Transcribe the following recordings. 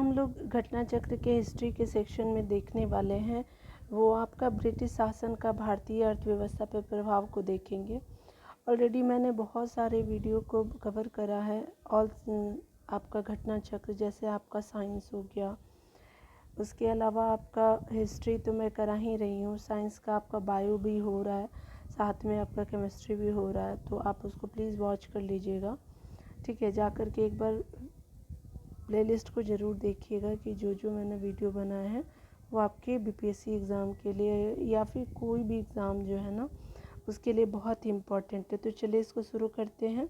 हम लोग घटना चक्र के हिस्ट्री के सेक्शन में देखने वाले हैं वो आपका ब्रिटिश शासन का भारतीय अर्थव्यवस्था पर प्रभाव को देखेंगे। ऑलरेडी मैंने बहुत सारे वीडियो को कवर करा है। ऑल आपका घटना चक्र जैसे आपका साइंस हो गया, उसके अलावा आपका हिस्ट्री तो मैं करा ही रही हूँ, साइंस का आपका बायो भी हो रहा है, साथ में आपका केमिस्ट्री भी हो रहा है, तो आप उसको प्लीज़ वॉच कर लीजिएगा। ठीक है, जा कर के एक बार प्लेलिस्ट को ज़रूर देखिएगा कि जो मैंने वीडियो बनाए हैं वो आपके बीपीएससी एग्ज़ाम के लिए या फिर कोई भी एग्ज़ाम जो है ना उसके लिए बहुत ही इम्पॉर्टेंट है। तो चलिए इसको शुरू करते हैं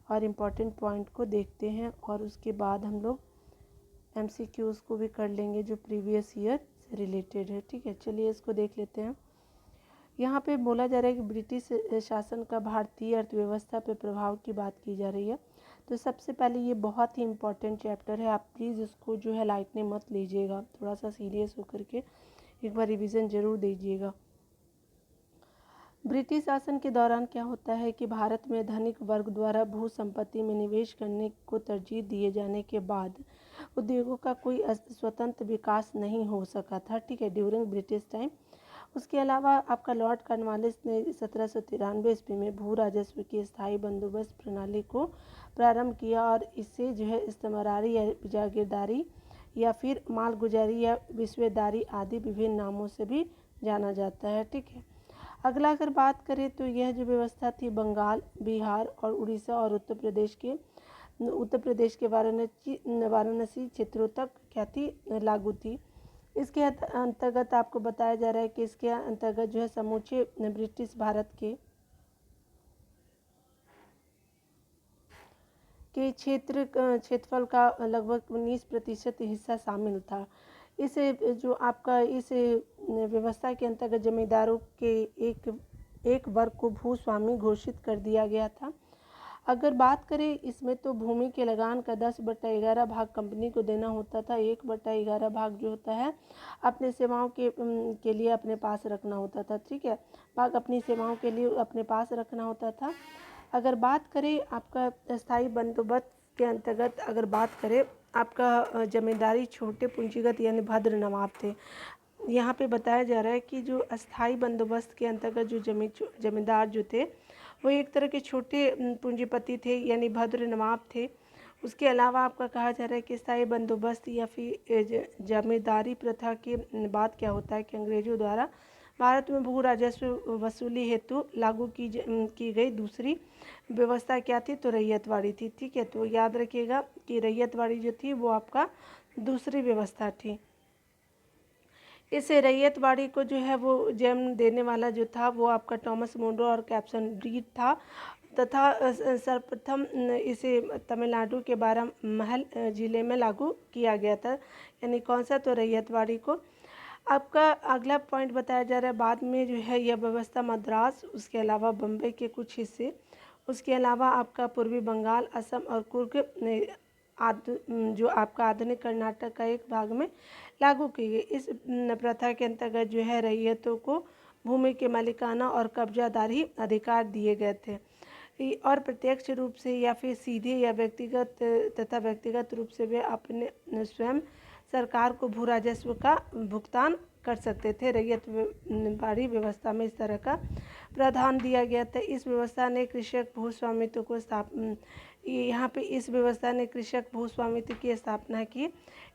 और इम्पॉर्टेंट पॉइंट को देखते हैं और उसके बाद हम लोग एमसीक्यूज़ को भी कर लेंगे जो प्रीवियस ईयर से रिलेटेड है। ठीक है, चलिए इसको देख लेते हैं। यहाँ पे बोला जा रहा है कि ब्रिटिश शासन का भारतीय अर्थव्यवस्था पे प्रभाव की बात की जा रही है। तो सबसे पहले ये बहुत ही इम्पॉर्टेंट चैप्टर है, आप प्लीज़ इसको जो है लाइटली मत लीजिएगा, थोड़ा सा सीरियस होकर के एक बार रिवीजन ज़रूर दीजिएगा। ब्रिटिश शासन के दौरान क्या होता है कि भारत में धनिक वर्ग द्वारा भू संपत्ति में निवेश करने को तरजीह दिए जाने के बाद उद्योगों का कोई स्वतंत्र विकास नहीं हो सका था। ठीक है, ड्यूरिंग ब्रिटिश टाइम। उसके अलावा आपका लॉर्ड कॉर्नवालिस ने 1793 ईस्वी में भू राजस्व की स्थायी बंदोबस्त प्रणाली को प्रारंभ किया और इसे जो है इस्तेमारी या जागीरदारी या फिर मालगुजारी या विश्वेदारी आदि विभिन्न नामों से भी जाना जाता है। ठीक है, अगला अगर बात करें तो यह जो व्यवस्था थी बंगाल, बिहार और उड़ीसा और उत्तर प्रदेश के वाराणसी क्षेत्रों तक क्या थी, लागू थी। इसके अंतर्गत आपको बताया जा रहा है कि इसके अंतर्गत जो है समूचे ब्रिटिश भारत के क्षेत्रफल का लगभग 19% हिस्सा शामिल था। इस जो आपका इस व्यवस्था के अंतर्गत जमींदारों के एक वर्ग को भूस्वामी घोषित कर दिया गया था। अगर बात करें इसमें तो भूमि के लगान का 10/11 भाग कंपनी को देना होता था, 1/11 भाग जो होता है अपने सेवाओं के लिए अपने पास रखना होता था। ठीक है, भाग अपनी सेवाओं के लिए अपने पास रखना होता था। अगर बात करें आपका स्थायी बंदोबस्त के अंतर्गत अगर बात करें आपका जमींदारी छोटे पूंजीगत यानी भद्र नवाब थे। यहाँ पे बताया जा रहा है कि जो अस्थाई बंदोबस्त के अंतर्गत जो जमींदार जो थे वो एक तरह के छोटे पूंजीपति थे यानी भद्र नवाब थे। उसके अलावा आपका कहा जा रहा है कि स्थायी बंदोबस्त या फिर जमींदारी प्रथा के बाद क्या होता है कि अंग्रेजों द्वारा भारत में भू राजस्व वसूली हेतु लागू की गई दूसरी व्यवस्था क्या थी, तो रैयतवाड़ी थी। ठीक है, तो याद रखिएगा कि रैयतवाड़ी जो थी वो आपका दूसरी व्यवस्था थी। इस रैयतवाड़ी को जो है वो जन्म देने वाला जो था वो आपका टॉमस मुनरो और कैप्सन रीड था तथा सर्वप्रथम इसे तमिलनाडु के बारामहल जिले में लागू किया गया था। यानी कौन सा, तो रैयतवाड़ी को। आपका अगला पॉइंट बताया जा रहा है बाद में जो है यह व्यवस्था मद्रास, उसके अलावा बम्बई के कुछ हिस्से, उसके अलावा आपका पूर्वी बंगाल, असम और कुर्ग जो आपका आधुनिक कर्नाटक का एक भाग में लागू की गई। इस प्रथा के अंतर्गत जो है रैयतों को भूमि के मालिकाना और कब्जादारी अधिकार दिए गए थे और प्रत्यक्ष रूप से या फिर सीधे या व्यक्तिगत रूप से वे अपने स्वयं सरकार को भू राजस्व का भुगतान कर सकते थे। रैयतवाड़ी व्यवस्था में इस तरह का प्रावधान दिया गया था। इस व्यवस्था ने कृषक भूस्वामित्व को यहाँ पे इस व्यवस्था ने कृषक भूस्वामित्व की स्थापना की।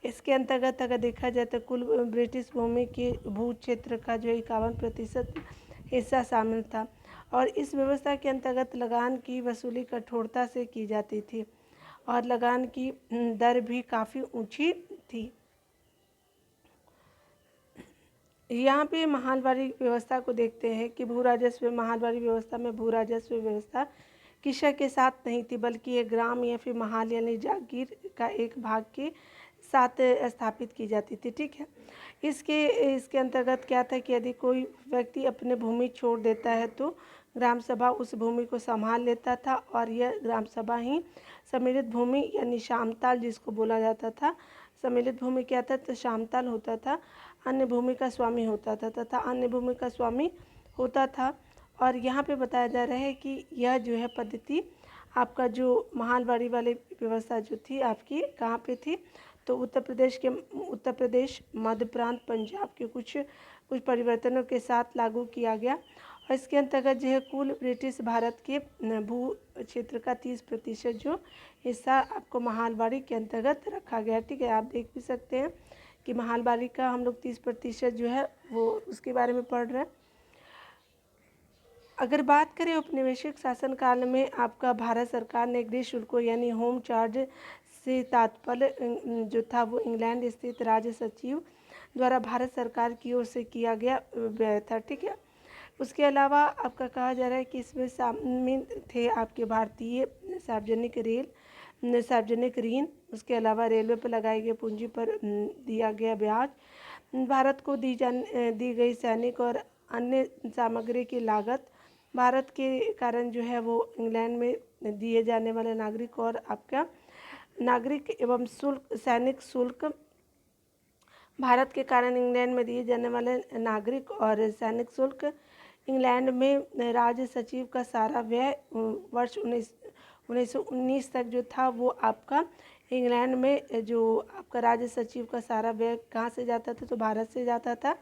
इसके अंतर्गत अगर देखा जाए तो कुल ब्रिटिश भूमि के भू क्षेत्र का जो 51% हिस्सा शामिल था और इस व्यवस्था के अंतर्गत लगान की वसूली कठोरता से की जाती थी और लगान की दर भी काफ़ी ऊंची थी। यहाँ पे महालवाड़ी व्यवस्था को देखते हैं कि महालवाड़ी व्यवस्था में भू राजस्व व्यवस्था कृषक के साथ नहीं थी बल्कि एक ग्राम या फिर महाल यानी जागीर का एक भाग के साथ स्थापित की जाती थी। ठीक है, इसके अंतर्गत क्या था कि यदि कोई व्यक्ति अपने भूमि छोड़ देता है तो ग्राम सभा उस भूमि को संभाल लेता था और यह ग्राम सभा ही सम्मिलित भूमि यानी शामताल जिसको बोला जाता था, सम्मिलित भूमि क्या था, तो शामताल होता था, अन्य भूमि का स्वामी होता था तथा अन्य भूमि का स्वामी होता था। और यहाँ पे बताया जा रहा है कि यह जो है पद्धति आपका जो महालवाड़ी वाली व्यवस्था जो थी आपकी कहाँ पे थी, तो उत्तर प्रदेश, मध्य प्रांत, पंजाब के कुछ परिवर्तनों के साथ लागू किया गया। और इसके अंतर्गत जो है कुल ब्रिटिश भारत के भू क्षेत्र का 30% जो हिस्सा आपको महालबाड़ी के अंतर्गत रखा गया। ठीक है, आप देख भी सकते हैं कि महालबाड़ी का हम लोग 30% जो है वो उसके बारे में पढ़ रहे हैं। अगर बात करें औपनिवेशिक शासनकाल में आपका भारत सरकार ने गृह शुल्कों यानी होम चार्ज से तात्पर्य जो था वो इंग्लैंड स्थित राज्य सचिव द्वारा भारत सरकार की ओर से किया गया व्यय था। ठीक है, उसके अलावा आपका कहा जा रहा है कि इसमें शामिल थे आपके भारतीय सार्वजनिक ऋण, उसके अलावा रेलवे पर लगाए गए पूंजी पर दिया गया ब्याज, भारत को दी गई सैनिक और अन्य सामग्री की लागत, भारत के कारण जो है वो इंग्लैंड में दिए जाने वाले नागरिक और आपका नागरिक एवं सैनिक शुल्क, भारत के कारण इंग्लैंड में दिए जाने वाले नागरिक और सैनिक शुल्क, इंग्लैंड में राज्य सचिव का सारा व्यय वर्ष 1919 तक जो था वो आपका इंग्लैंड में जो आपका राज्य सचिव का सारा व्यय कहाँ से जाता था, तो भारत से जाता था,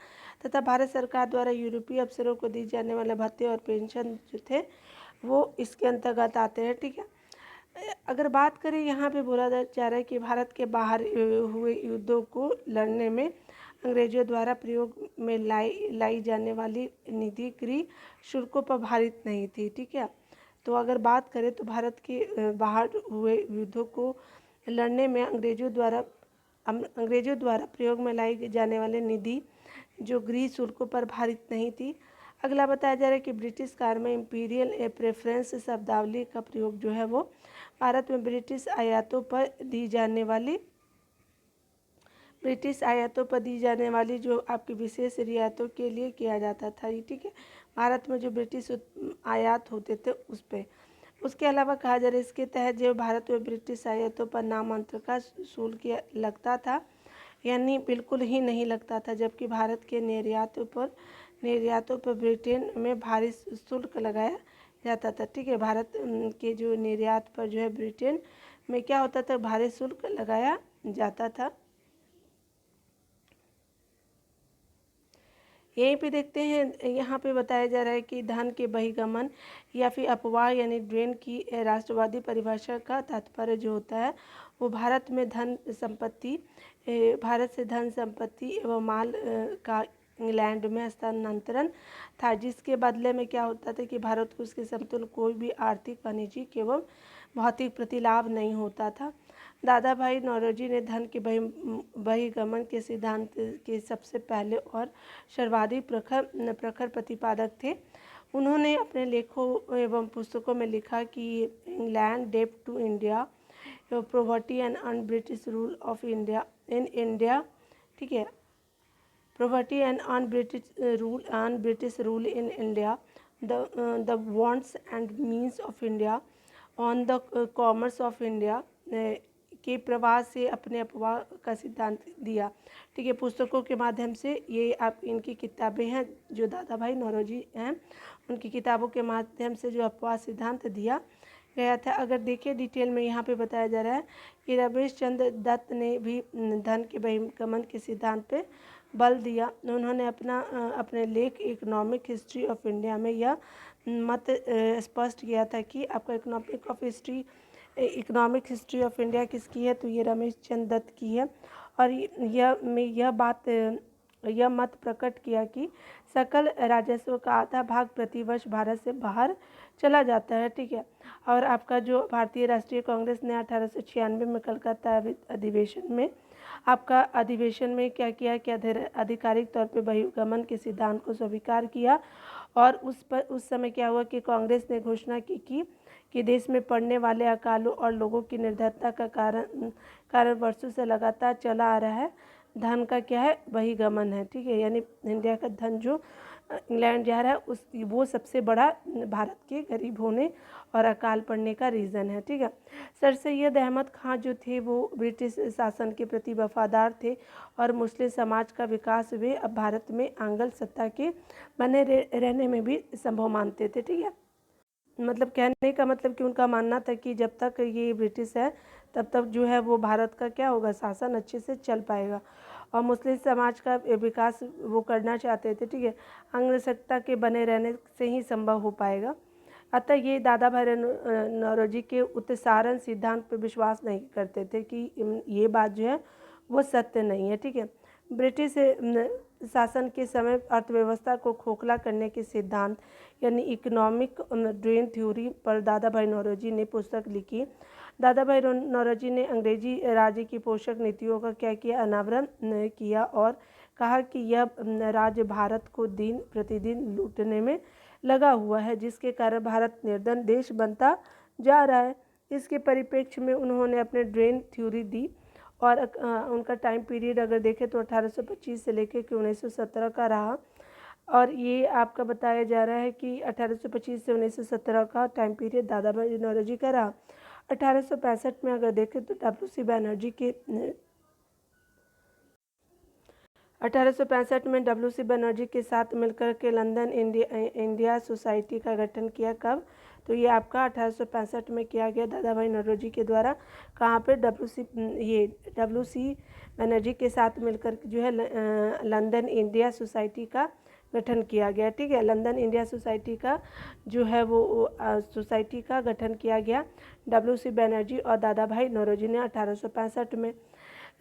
तथा भारत सरकार द्वारा यूरोपीय अफसरों को दी जाने वाले भत्ते और पेंशन जो थे वो इसके अंतर्गत आते हैं। ठीक है, अगर बात करें यहाँ पे बोला जा रहा है कि भारत के बाहर हुए युद्धों को लड़ने में अंग्रेजों द्वारा प्रयोग में लाई जाने वाली निधि गृह शुल्कों पर आधारित नहीं थी। ठीक है, तो अगर बात करें तो भारत के बाहर हुए युद्धों को लड़ने में अंग्रेजों द्वारा प्रयोग में लाई जाने वाली निधि जो गृह शुल्कों पर आधारित नहीं थी। अगला बताया जा रहा है कि ब्रिटिश काल में इंपीरियल प्रेफरेंस शब्दावली का प्रयोग जो है वो भारत में ब्रिटिश आयातों पर दी जाने वाली जो आपकी विशेष रियायतों के लिए किया जाता था। ठीक है, भारत में जो ब्रिटिश आयात होते थे उस पर। उसके अलावा कहा जा रहा है इसके तहत जो भारत में ब्रिटिश आयातों पर नामांतर का शुल्क लगता था, यानी बिल्कुल ही नहीं लगता था, जबकि भारत के निर्यातों पर ब्रिटेन में भारी शुल्क लगाया जाता था। ठीक है, भारत के जो निर्यात पर जो है ब्रिटेन में क्या होता था, भारी शुल्क लगाया जाता था। यहीं पे देखते हैं, यहाँ पे बताया जा रहा है कि धन के बहिर्गमन या फिर अपवाह यानी ड्रेन की राष्ट्रवादी परिभाषा का तात्पर्य जो होता है वो भारत से धन संपत्ति एवं माल का इंग्लैंड में हस्तांतरण था, जिसके बदले में क्या होता था कि भारत को उसके समतुल्य कोई भी आर्थिक, वाणिज्यिक एवं भौतिक प्रतिलाभ नहीं होता था। दादा भाई नौरोजी ने धन के बहिर्गमन के सिद्धांत के सबसे पहले और सर्वाधिक प्रखर प्रतिपादक थे। उन्होंने अपने लेखों एवं पुस्तकों में लिखा कि इंग्लैंड डेब्ट to India, poverty and un British rule of India in India. ठीक है, poverty and un British rule in India, the wants and means of India, on the commerce of India के प्रवाह से अपने अपवाह का सिद्धांत दिया। ठीक है, पुस्तकों के माध्यम से ये आप इनकी किताबें हैं जो दादा भाई नौरोजी हैं, उनकी किताबों के माध्यम से जो अपवाह सिद्धांत दिया गया था। अगर देखिए डिटेल में यहाँ पे बताया जा रहा है कि रमेश चंद्र दत्त ने भी धन के बहिर्गमन के सिद्धांत पे बल दिया। उन्होंने अपने लेख इकोनॉमिक हिस्ट्री ऑफ इंडिया में यह मत स्पष्ट किया था कि आपका इकोनॉमिक हिस्ट्री ऑफ इंडिया किसकी है, तो ये रमेश चंद्र दत्त की है। और यह मत प्रकट किया कि सकल राजस्व का आधा भाग प्रतिवर्ष भारत से बाहर चला जाता है। ठीक है, और आपका जो भारतीय राष्ट्रीय कांग्रेस ने 1896 में कलकत्ता अधिवेशन में क्या किया कि आधिकारिक तौर पर बहिर्गमन के सिद्धांत को स्वीकार किया। और उस समय क्या हुआ कि कांग्रेस ने घोषणा की कि देश में पड़ने वाले अकालों और लोगों की निर्धनता का कारण वर्षों से लगातार चला आ रहा है धन का क्या है, बहिर्गमन है। ठीक है, यानी इंडिया का धन जो इंग्लैंड जा रहा है वो सबसे बड़ा भारत के गरीब होने और अकाल पड़ने का रीज़न है। ठीक है, सर सैयद अहमद खान जो थे वो ब्रिटिश शासन के प्रति वफादार थे और मुस्लिम समाज का विकास वे अब भारत में आंग्ल सत्ता के बने रहने में भी संभव मानते थे। ठीक है, मतलब कहने का मतलब कि उनका मानना था कि जब तक ये ब्रिटिश है तब तक जो है वो भारत का क्या होगा, शासन अच्छे से चल पाएगा, और मुस्लिम समाज का विकास वो करना चाहते थे, ठीक है। अंग्रेज सत्ता के बने रहने से ही संभव हो पाएगा। अतः ये दादा भाई नौरोजी के उत्सारण सिद्धांत पर विश्वास नहीं करते थे कि ये बात जो है वो सत्य नहीं है, ठीक है। ब्रिटिश शासन के समय अर्थव्यवस्था को खोखला करने के सिद्धांत यानी इकोनॉमिक ड्रेन थ्योरी पर दादा भाई नौरोजी ने पुस्तक लिखी। दादा भाई नौरोजी ने अंग्रेजी राज्य की पोषक नीतियों का क्या किया, अनावरण किया और कहा कि यह राज्य भारत को दिन प्रतिदिन लूटने में लगा हुआ है, जिसके कारण भारत निर्धन देश बनता जा रहा है। इसके परिप्रेक्ष्य में उन्होंने अपने ड्रेन थ्योरी दी और उनका टाइम पीरियड अगर देखें तो 1825 से लेकर के 1917 का रहा, और ये आपका बताया जा रहा है कि 1825 से 1917 का टाइम पीरियड दादा भाई नौरोजी का रहा। 1865 में अगर देखें तो डब्ल्यू.सी. बनर्जी के 1865 में डब्ल्यू.सी. बनर्जी के साथ मिलकर के लंदन इंडिया सोसाइटी का गठन किया। कब? तो ये आपका 1865 में किया गया दादा भाई नौरोजी के द्वारा। कहाँ पे? डब्ल्यू.सी. बनर्जी के साथ मिलकर जो है लंदन इंडिया सोसाइटी का गठन किया गया, ठीक है। लंदन इंडिया सोसाइटी का जो है वो सोसाइटी का गठन किया गया डब्ल्यू.सी. बनर्जी और दादा भाई नौरोजी ने 1865 में,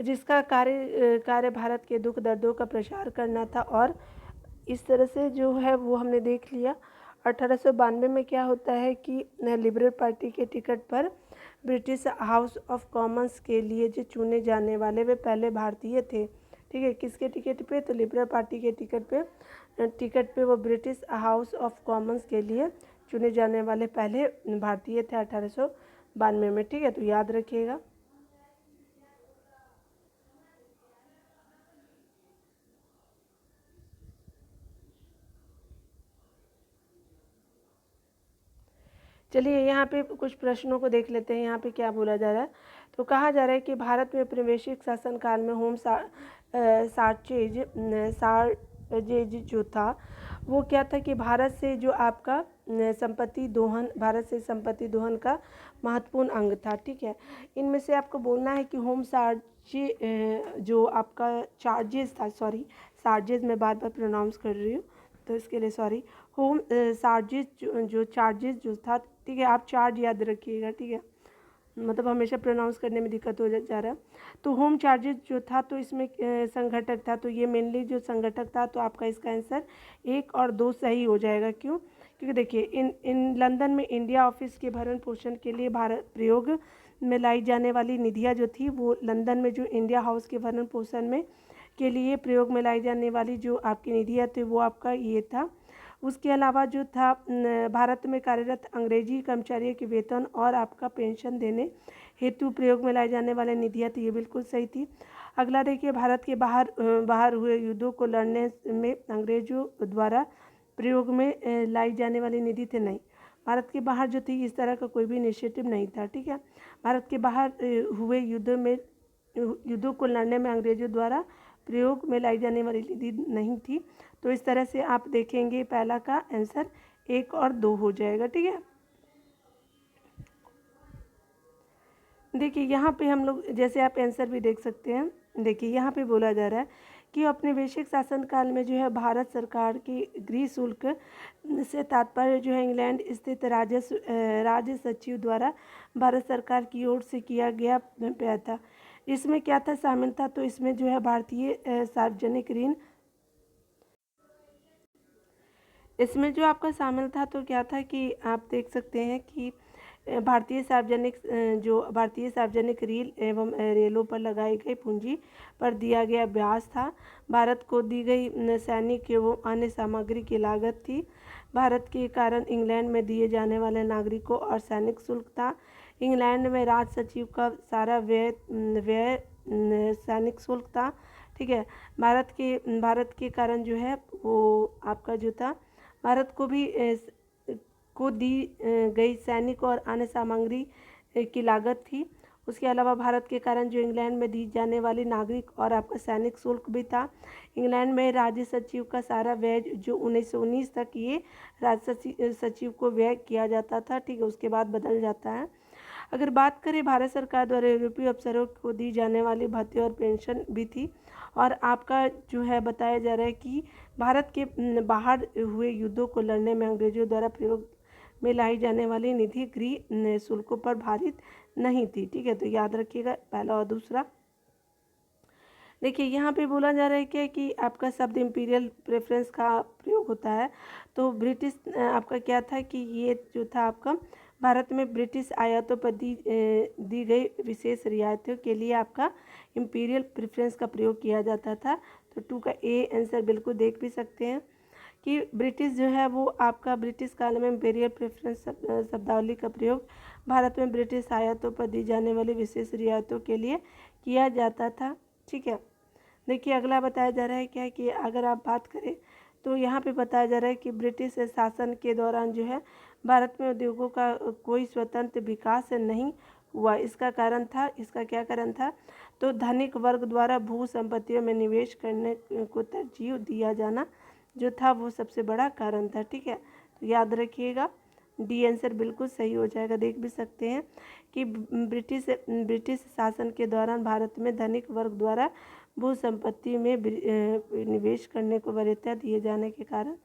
जिसका कार्य भारत के दुख दर्दों का प्रचार करना था। और इस तरह से जो है वो हमने देख लिया। 1892 में क्या होता है कि लिबरल पार्टी के टिकट पर ब्रिटिश हाउस ऑफ कॉमन्स के लिए जो चुने जाने वाले वे पहले भारतीय थे, ठीक है। किसके टिकट पे? तो लिबरल पार्टी के टिकट पे वो ब्रिटिश हाउस ऑफ कॉमन्स के लिए चुने जाने वाले पहले भारतीय थे 1892 में, ठीक है। तो याद रखिएगा। चलिए यहाँ पे कुछ प्रश्नों को देख लेते हैं। यहाँ पे क्या बोला जा रहा है, तो कहा जा रहा है कि भारत में औपनिवेशिक शासनकाल में होम सार्चेज जो था वो क्या था कि भारत से संपत्ति दोहन का महत्वपूर्ण अंग था, ठीक है। इनमें से आपको बोलना है कि होम जो आपका चार्जेस था, चार्जेस मैं बार बार प्रोनाउंस कर रही हूँ तो इसके लिए सॉरी। होम चार्जेस जो था, ठीक है, आप चार्ज याद रखिएगा, ठीक है, मतलब हमेशा प्रोनाउंस करने में दिक्कत हो जा रहा है। तो होम चार्जेस जो था तो इसमें संघटक था, तो ये मेनली जो संघटक था, तो आपका इसका आंसर 1 और 2 सही हो जाएगा। क्यों? क्योंकि देखिए इन लंदन में इंडिया ऑफिस के भरण पोषण के लिए भारत प्रयोग में लाई जाने वाली निधियाँ जो थी वो लंदन में जो इंडिया हाउस के भरण पोषण में के लिए प्रयोग में लाई जाने वाली जो आपकी निधियाँ थी वो आपका ये था। उसके अलावा जो था भारत में कार्यरत अंग्रेजी कर्मचारियों के वेतन और आपका पेंशन देने हेतु प्रयोग में लाए जाने वाले निधियाँ थी, ये बिल्कुल सही थी। अगला देखिए, भारत के बाहर हुए युद्धों को लड़ने में अंग्रेजों द्वारा प्रयोग में लाई जाने वाली निधि थे, नहीं। भारत के बाहर जो थी इस तरह का कोई भी इनिशिएटिव नहीं था, ठीक है। भारत के बाहर हुए युद्धों को लड़ने में अंग्रेजों द्वारा प्रयोग में लाई जाने वाली निधि नहीं थी। तो इस तरह से आप देखेंगे पहला का आंसर 1 और 2 हो जाएगा, ठीक है। देखिए यहाँ पे हम लोग जैसे आप आंसर भी देख सकते हैं। देखिए यहाँ पे बोला जा रहा है कि औपनिवेशिक शासनकाल में जो है भारत सरकार की गृह शुल्क से तात्पर्य जो है इंग्लैंड स्थित राज्य सचिव द्वारा भारत सरकार की ओर से किया गया था। इसमें क्या था शामिल था, तो इसमें जो है भारतीय सार्वजनिक ऋण, इसमें जो आपका शामिल था तो क्या था कि आप देख सकते हैं कि भारतीय सार्वजनिक रील एवं रेलों पर लगाई गई पूंजी पर दिया गया ब्याज था। भारत को दी गई सैनिक एवं अन्य सामग्री की लागत थी। भारत के कारण इंग्लैंड में दिए जाने वाले नागरिकों और सैनिक शुल्क था। इंग्लैंड में राज सचिव का सारा व्यय सैनिक शुल्क था, ठीक है। भारत के कारण जो है वो आपका जो था भारत को भी को दी गई सैनिक और अन्य सामग्री की लागत थी। उसके अलावा भारत के कारण जो इंग्लैंड में दी जाने वाली नागरिक और आपका सैनिक शुल्क भी था। इंग्लैंड में राज्य सचिव का सारा व्यय जो 1919 तक ये राज्य सचिव को व्यय किया जाता था, ठीक है, उसके बाद बदल जाता है। अगर बात करें भारत सरकार द्वारा यूरोपीय अफसरों को दी जाने वाली भत्ते और पेंशन भी थी। और आपका जो है बताया जा रहा है कि भारत के बाहर हुए युद्धों को लड़ने में अंग्रेजों द्वारा प्रयोग में लाई जाने वाली निधि गृह शुल्कों पर भारित नहीं थी, ठीक है, तो याद रखिएगा पहला और दूसरा। देखिए यहाँ पे बोला जा रहा है क्या कि आपका शब्द इम्पीरियल प्रेफरेंस का प्रयोग होता है। तो ब्रिटिश आपका क्या था कि ये जो था आपका भारत में ब्रिटिश आयातों पर दी गई विशेष रियायतों के लिए आपका इम्पीरियल प्रेफरेंस का प्रयोग किया जाता था। तो 2 का ए आंसर बिल्कुल देख भी सकते हैं कि ब्रिटिश जो है वो आपका ब्रिटिश काल में इम्पीरियल प्रेफरेंस शब्दावली का प्रयोग भारत में ब्रिटिश आयातों पर दी जाने वाली विशेष रियायतों के लिए किया जाता था, ठीक है। देखिए अगला बताया जा रहा है क्या कि अगर आप बात करें तो यहाँ पे बताया जा रहा है कि ब्रिटिश शासन के दौरान जो है भारत में उद्योगों का कोई स्वतंत्र विकास नहीं हुआ। इसका क्या कारण था? तो धनिक वर्ग द्वारा भू संपत्तियों में निवेश करने को तरजीह दिया जाना जो था वो सबसे बड़ा कारण था, ठीक है। तो याद रखिएगा डी आंसर बिल्कुल सही हो जाएगा। देख भी सकते हैं कि ब्रिटिश शासन के दौरान भारत में धनिक वर्ग द्वारा भू संपत्ति में निवेश करने को वरीयता दिए जाने के कारण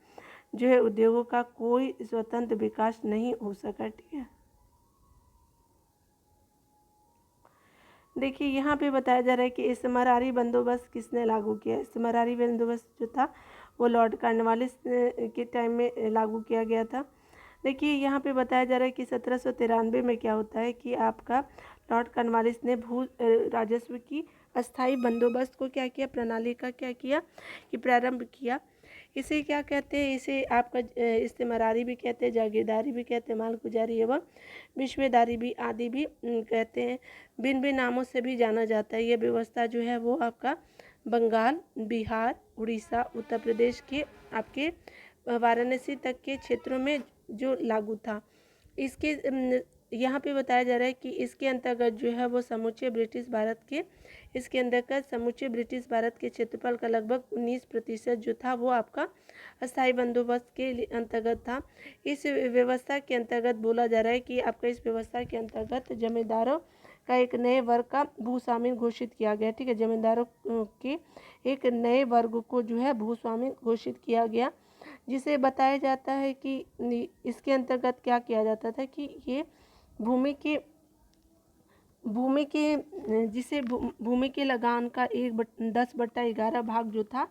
जो है उद्योगों का कोई स्वतंत्र विकास नहीं हो सका, ठीक है। देखिए यहाँ पे बताया जा रहा है कि इस्तिमरारी बंदोबस्त किसने लागू किया। इस्तिमरारी बंदोबस्त जो था वो लॉर्ड कॉर्नवालिस के टाइम में लागू किया गया था। देखिए यहाँ पे बताया जा रहा है कि 1793 में क्या होता है कि आपका लॉर्ड कॉर्नवालिस ने भू राजस्व की अस्थाई बंदोबस्त को क्या किया, प्रणाली का क्या किया कि प्रारंभ किया। इसे क्या कहते हैं, इसे आपका इस्तिमरारी भी कहते हैं, जागीरदारी भी कहते हैं, मालगुजारी एवं विश्वेदारी भी आदि भी कहते हैं। भिन्न भिन्न नामों से भी जाना जाता है। ये व्यवस्था जो है वो आपका बंगाल, बिहार, उड़ीसा, उत्तर प्रदेश के आपके वाराणसी तक के क्षेत्रों में जो लागू था। इसके यहाँ पे बताया जा रहा है कि इसके अंतर्गत जो है वो समूचे ब्रिटिश भारत के क्षेत्रफल का लगभग 19% जो था वो आपका अस्थायी बंदोबस्त के अंतर्गत था। इस व्यवस्था के अंतर्गत बोला जा रहा है कि आपका इस व्यवस्था के अंतर्गत जमींदारों का एक नए वर्ग का भूस्वामी घोषित किया गया, ठीक है। जमींदारों के एक नए वर्ग को जो है भूस्वामी घोषित किया गया, जिसे बताया जाता है कि इसके अंतर्गत क्या किया जाता था कि ये भूमि के लगान का 10/11 भाग जो था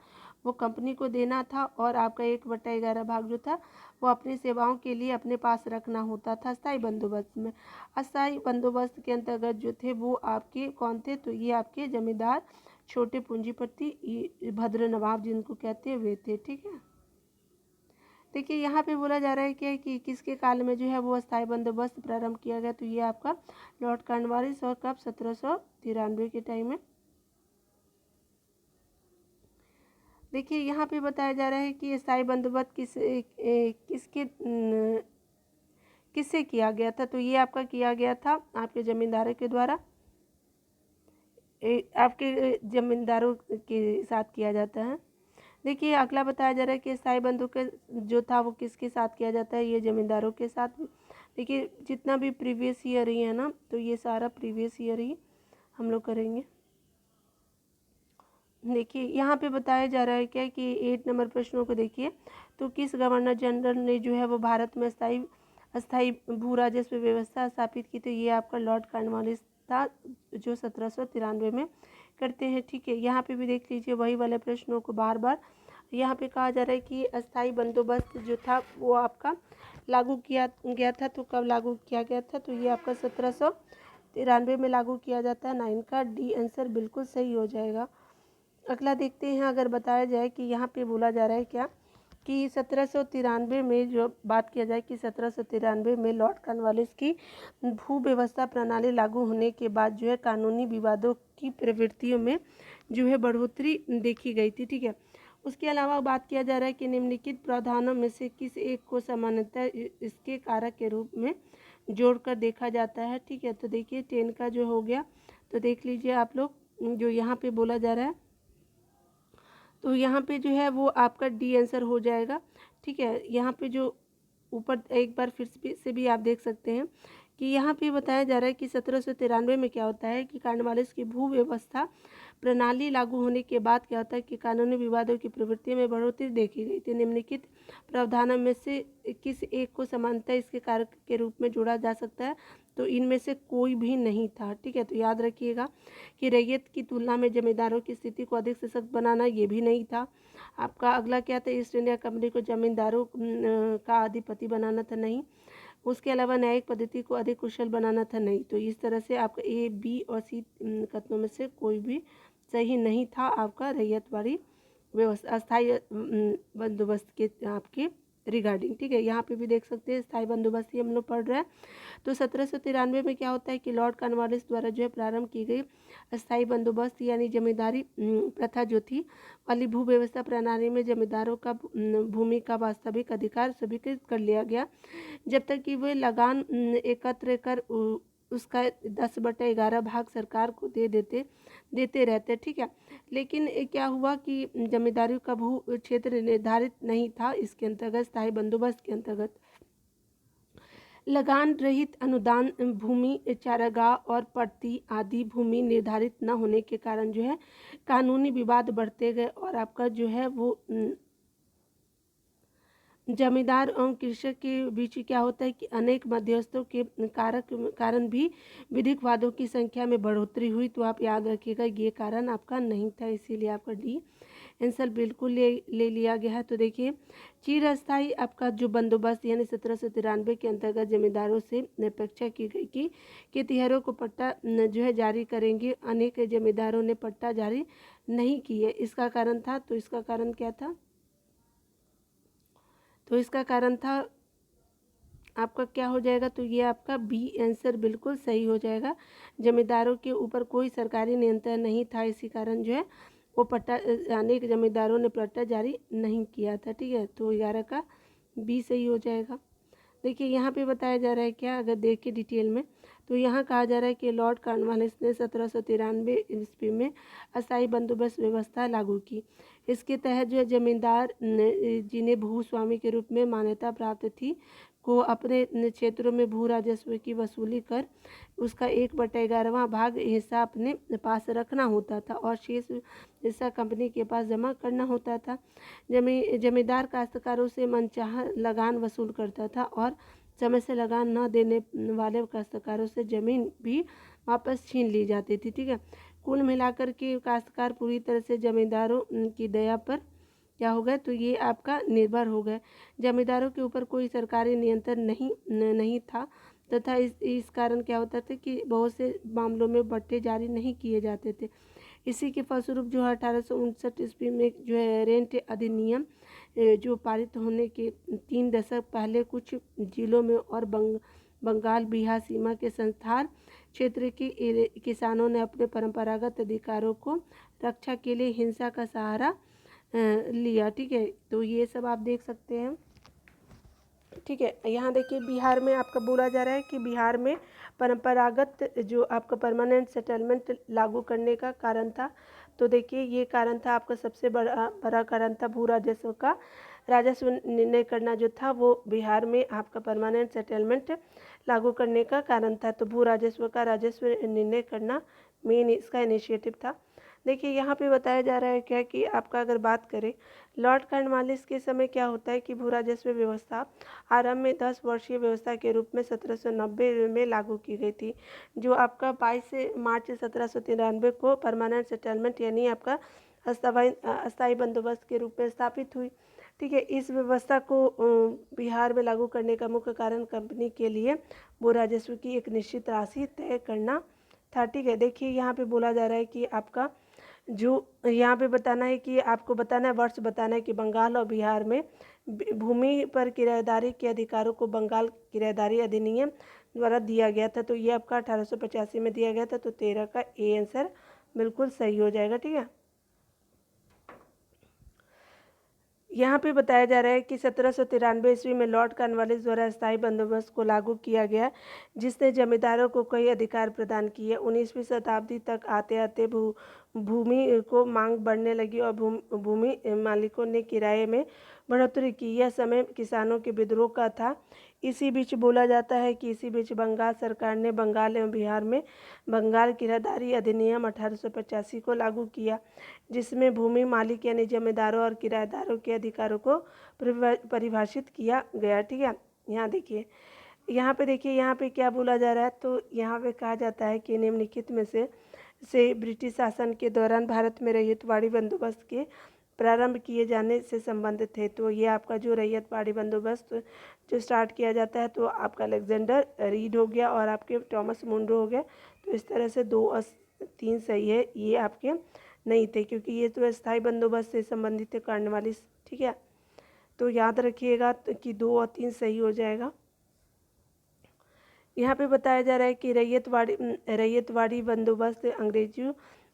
वो कंपनी को देना था और आपका 1/11 भाग जो था वो अपनी सेवाओं के लिए अपने पास रखना होता था। अस्थायी बंदोबस्त के अंतर्गत जो थे वो आपके कौन थे, तो ये आपके जमींदार, छोटे पूंजीपति, भद्र नवाब जिनको कहते हैं वे थे, ठीक है। देखिए यहाँ पे बोला जा रहा है कि किसके काल में जो है वो अस्थायी बंदोबस्त प्रारंभ किया गया, तो ये आपका लॉर्ड कॉर्नवालिस और कब 1793 के टाइम में। देखिए यहाँ पे बताया जा रहा है कि अस्थायी बंदोबस्त किससे किया गया था, तो ये आपका किया गया था आपके जमींदारों के द्वारा, आपके जमींदारों के साथ किया जाता है। देखिए अगला बताया जा रहा है कि अस्थायी बंदोबस्त जो था वो किसके साथ किया जाता है, ये जमींदारों के साथ। देखिए जितना भी प्रीवियस ईयर ही है ना, तो ये सारा प्रीवियस ईयर ही हम लोग करेंगे। देखिए यहाँ पे बताया जा रहा है क्या कि 8 नंबर प्रश्नों को देखिए, तो किस गवर्नर जनरल ने जो है वो भारत में अस्थायी भू राजस्व व्यवस्था स्थापित की, तो ये आपका लॉर्ड कॉर्नवालिस था जो 1793 में करते हैं, ठीक है। यहाँ पे भी देख लीजिए वही वाले प्रश्नों को बार बार यहाँ पे कहा जा रहा है कि अस्थायी बंदोबस्त जो था वो आपका लागू किया गया था, तो कब लागू किया गया था, तो ये आपका 1793 में लागू किया जाता है। 9 का डी आंसर बिल्कुल सही हो जाएगा। अगला देखते हैं, अगर बताया जाए कि यहाँ पे बोला जा रहा है क्या कि 1793 में जो बात किया जाए कि 1793 में लॉर्ड कॉर्नवालिस की भू व्यवस्था प्रणाली लागू होने के बाद जो है कानूनी विवादों की प्रवृत्तियों में जो है बढ़ोतरी देखी गई थी, ठीक है। उसके अलावा बात किया जा रहा है कि निम्नलिखित प्रावधानों में से किस एक को सामान्यतः इसके कारक के रूप में जोड़कर देखा जाता है। ठीक है, तो देखिए 10 का जो हो गया, तो देख लीजिए आप लोग जो यहाँ पे बोला जा रहा है, तो यहाँ पे जो है वो आपका डी आंसर हो जाएगा। ठीक है, यहाँ पे जो ऊपर एक बार फिर से भी आप देख सकते हैं कि यहाँ पे बताया जा रहा है कि 1793 में क्या होता है कि कॉर्नवालिस की भू व्यवस्था प्रणाली लागू होने के बाद क्या होता है कि कानूनी विवादों की प्रवृत्ति में बढ़ोतरी देखी गई थी। निम्नलिखित प्रावधानों में से किस एक को समानता इसके कारक के रूप में जोड़ा जा सकता है? तो इनमें से कोई भी नहीं था। ठीक है, तो याद रखिएगा कि रैयत की तुलना में जमींदारों की स्थिति को अधिक सशक्त बनाना ये भी नहीं था। आपका अगला क्या था? ईस्ट इंडिया कंपनी को जमींदारों का अधिपति बनाना था, नहीं। उसके अलावा न्यायिक पद्धति को अधिक कुशल बनाना था, नहीं। तो इस तरह से आपका ए, बी और सी कथनों में से कोई भी सही नहीं था आपका रैयतवाड़ी व्यवस्था अस्थायी बंदोबस्त के आपके रिगार्डिंग। ठीक है, यहाँ पे भी देख सकते हैं स्थायी बंदोबस्त ही हम लोग पढ़ रहे हैं। तो 1793 में क्या होता है कि लॉर्ड कॉर्नवालिस द्वारा जो है प्रारंभ की गई अस्थायी बंदोबस्त यानी जमींदारी प्रथा जो थी वाली भू व्यवस्था प्रणाली में जमींदारों का भूमि का वास्तविक अधिकार स्वीकृत कर लिया गया, जब तक कि वे लगान एकत्र कर उसका 10/11 भाग सरकार को देते रहते। ठीक है, लेकिन क्या हुआ कि जमींदारी का भू क्षेत्र निर्धारित नहीं था इसके अंतर्गत स्थायी बंदोबस्त के अंतर्गत। लगान रहित अनुदान भूमि चारागाह और पड़ती आदि भूमि निर्धारित न होने के कारण जो है कानूनी विवाद बढ़ते गए और आपका जो है वो जमींदार और कृषक के बीच क्या होता है कि अनेक मध्यस्थों के कारण भी विधिक वादों की संख्या में बढ़ोतरी हुई। तो आप याद रखिएगा ये कारण आपका नहीं था, इसीलिए आपका डी आंसर बिल्कुल ले लिया गया है। तो देखिए चिरस्थायी आपका जो बंदोबस्त यानी 1793 के अंतर्गत जमींदारों से अपेक्षा की गई कि तिहरों को पट्टा जो है जारी करेंगे। अनेक जमींदारों ने पट्टा जारी नहीं किए। इसका कारण था, तो इसका कारण क्या था? तो इसका कारण था आपका क्या हो जाएगा? तो ये आपका बी आंसर बिल्कुल सही हो जाएगा। जमींदारों के ऊपर कोई सरकारी नियंत्रण नहीं था, इसी कारण जो है वो पट्टा अनेक जमींदारों ने पट्टा जारी नहीं किया था। ठीक है, तो 11 का बी सही हो जाएगा। देखिए यहाँ पे बताया जा रहा है क्या, अगर देखिए डिटेल में, तो यहाँ कहा जा रहा है कि लॉर्ड कॉर्नवालिस ने 1793 ईस्वी में अस्थायी बंदोबस्त व्यवस्था लागू की। इसके तहत जो है जमींदार जिन्हें भूस्वामी के रूप में मान्यता प्राप्त थी को अपने क्षेत्रों में भू राजस्व की वसूली कर उसका 1/11वां भाग हिस्सा अपने पास रखना होता था और शेष हिस्सा कंपनी के पास जमा करना होता था। जमींदार काश्तकारों से मनचाहा लगान वसूल करता था और समय से लगान न देने वाले काश्तकारों से ज़मीन भी वापस छीन ली जाती थी। ठीक है, कुल मिलाकर के काश्तकार पूरी तरह से जमींदारों की दया पर क्या हो गया? तो ये आपका निर्भर हो गए। जमींदारों के ऊपर कोई सरकारी नियंत्रण नहीं था तथा इस कारण क्या होता था कि बहुत से मामलों में पट्टे जारी नहीं किए जाते थे। इसी के फलस्वरूप जो है 1859 ईस्वी में जो है रेंट अधिनियम जो पारित होने के 3 दशक पहले कुछ जिलों में और बंगाल बिहार सीमा के संथाल क्षेत्र के किसानों ने अपने परंपरागत अधिकारों को रक्षा के लिए हिंसा का सहारा लिया। ठीक है, तो ये सब आप देख सकते हैं। ठीक है, यहाँ देखिए बिहार में आपका बोला जा रहा है कि बिहार में परंपरागत जो आपका परमानेंट सेटलमेंट लागू करने का कारण था। तो देखिए ये कारण था आपका सबसे बड़ा कारण था भू राजस्व का राजस्व निर्णय करना जो था वो बिहार में आपका परमानेंट सेटलमेंट लागू करने का कारण था। तो भू राजस्व का राजस्व निर्णय करना मेन इसका इनिशिएटिव था। देखिए यहाँ पे बताया जा रहा है क्या कि आपका अगर बात करें लॉर्ड कॉर्नवालिस के समय क्या होता है कि भू राजस्व व्यवस्था आरंभ में 10 वर्षीय व्यवस्था के रूप में 1790 में लागू की गई थी, जो आपका 22 मार्च 1793 को परमानेंट सेटलमेंट यानी आपका अस्थायी बंदोबस्त के रूप में स्थापित हुई। ठीक है, इस व्यवस्था को बिहार में लागू करने का मुख्य कारण कंपनी के लिए भू राजस्व की एक निश्चित राशि तय करना था। ठीक है, देखिए यहाँ पे बोला जा रहा है कि आपका जो यहाँ पे बताना है कि आपको बताना है वर्ष बताना है कि बंगाल और बिहार में भूमि पर किराएदारी के अधिकारों को बंगाल किराएदारी अधिनियम द्वारा दिया गया था। तो ये आपका 1885 में दिया गया था। तो 13 का ए आंसर बिल्कुल सही हो जाएगा। ठीक है, यहाँ पे बताया जा रहा है कि 1793 ईस्वी में लॉर्ड कॉर्नवालिस द्वारा स्थायी बंदोबस्त को लागू किया गया, जिसने जमींदारों को कई अधिकार प्रदान किए। 19वीं शताब्दी तक आते आते भूमि को मांग बढ़ने लगी और भूमि मालिकों ने किराए में बढ़ोतरी की। यह समय किसानों के विद्रोह का था। इसी बीच बोला जाता है कि इसी बीच बंगाल सरकार ने बंगाल एवं बिहार में बंगाल किराएदारी अधिनियम 1885 को लागू किया, जिसमें भूमि मालिक यानी जमींदारों और किराएदारों के अधिकारों को परिभाषित किया गया। ठीक है, यहाँ देखिए, यहाँ पे देखिए, यहाँ पे क्या बोला जा रहा है। तो यहाँ पे कहा जाता है कि निम्नलिखित में से ब्रिटिश शासन के दौरान भारत में रैयतवाड़ी बंदोबस्त के प्रारंभ किए जाने से संबंधित है। तो ये आपका जो रैयतवाड़ी बंदोबस्त जो स्टार्ट किया जाता है, तो आपका अलेक्जेंडर रीड हो गया और आपके टॉमस मुनरो हो गया। तो इस तरह से 2 और 3 सही है, ये आपके नहीं थे, क्योंकि ये तो स्थायी बंदोबस्त से संबंधित है कॉर्नवालिस। ठीक है, तो याद रखिएगा कि 2 और 3 सही हो जाएगा। यहाँ पे बताया जा रहा है कि रैयतवाड़ी बंदोबस्त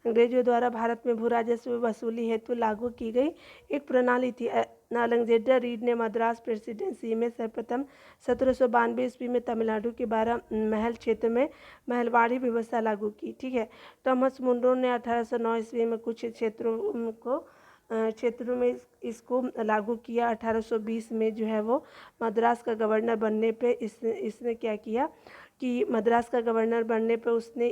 अंग्रेजों द्वारा भारत में भू राजस्व वसूली हेतु लागू की गई एक प्रणाली थी। अलेक्जेंडर रीड ने मद्रास प्रेसिडेंसी में सर्वप्रथम 1792 ईस्वी में तमिलनाडु के 12 महल क्षेत्र में महलवाड़ी व्यवस्था लागू की। ठीक है, थॉमस मुनरो ने 1809 ईस्वी में कुछ क्षेत्रों में इसको लागू किया। 1820 में जो है वो मद्रास का गवर्नर बनने पे इसने क्या किया कि मद्रास का गवर्नर बनने पे उसने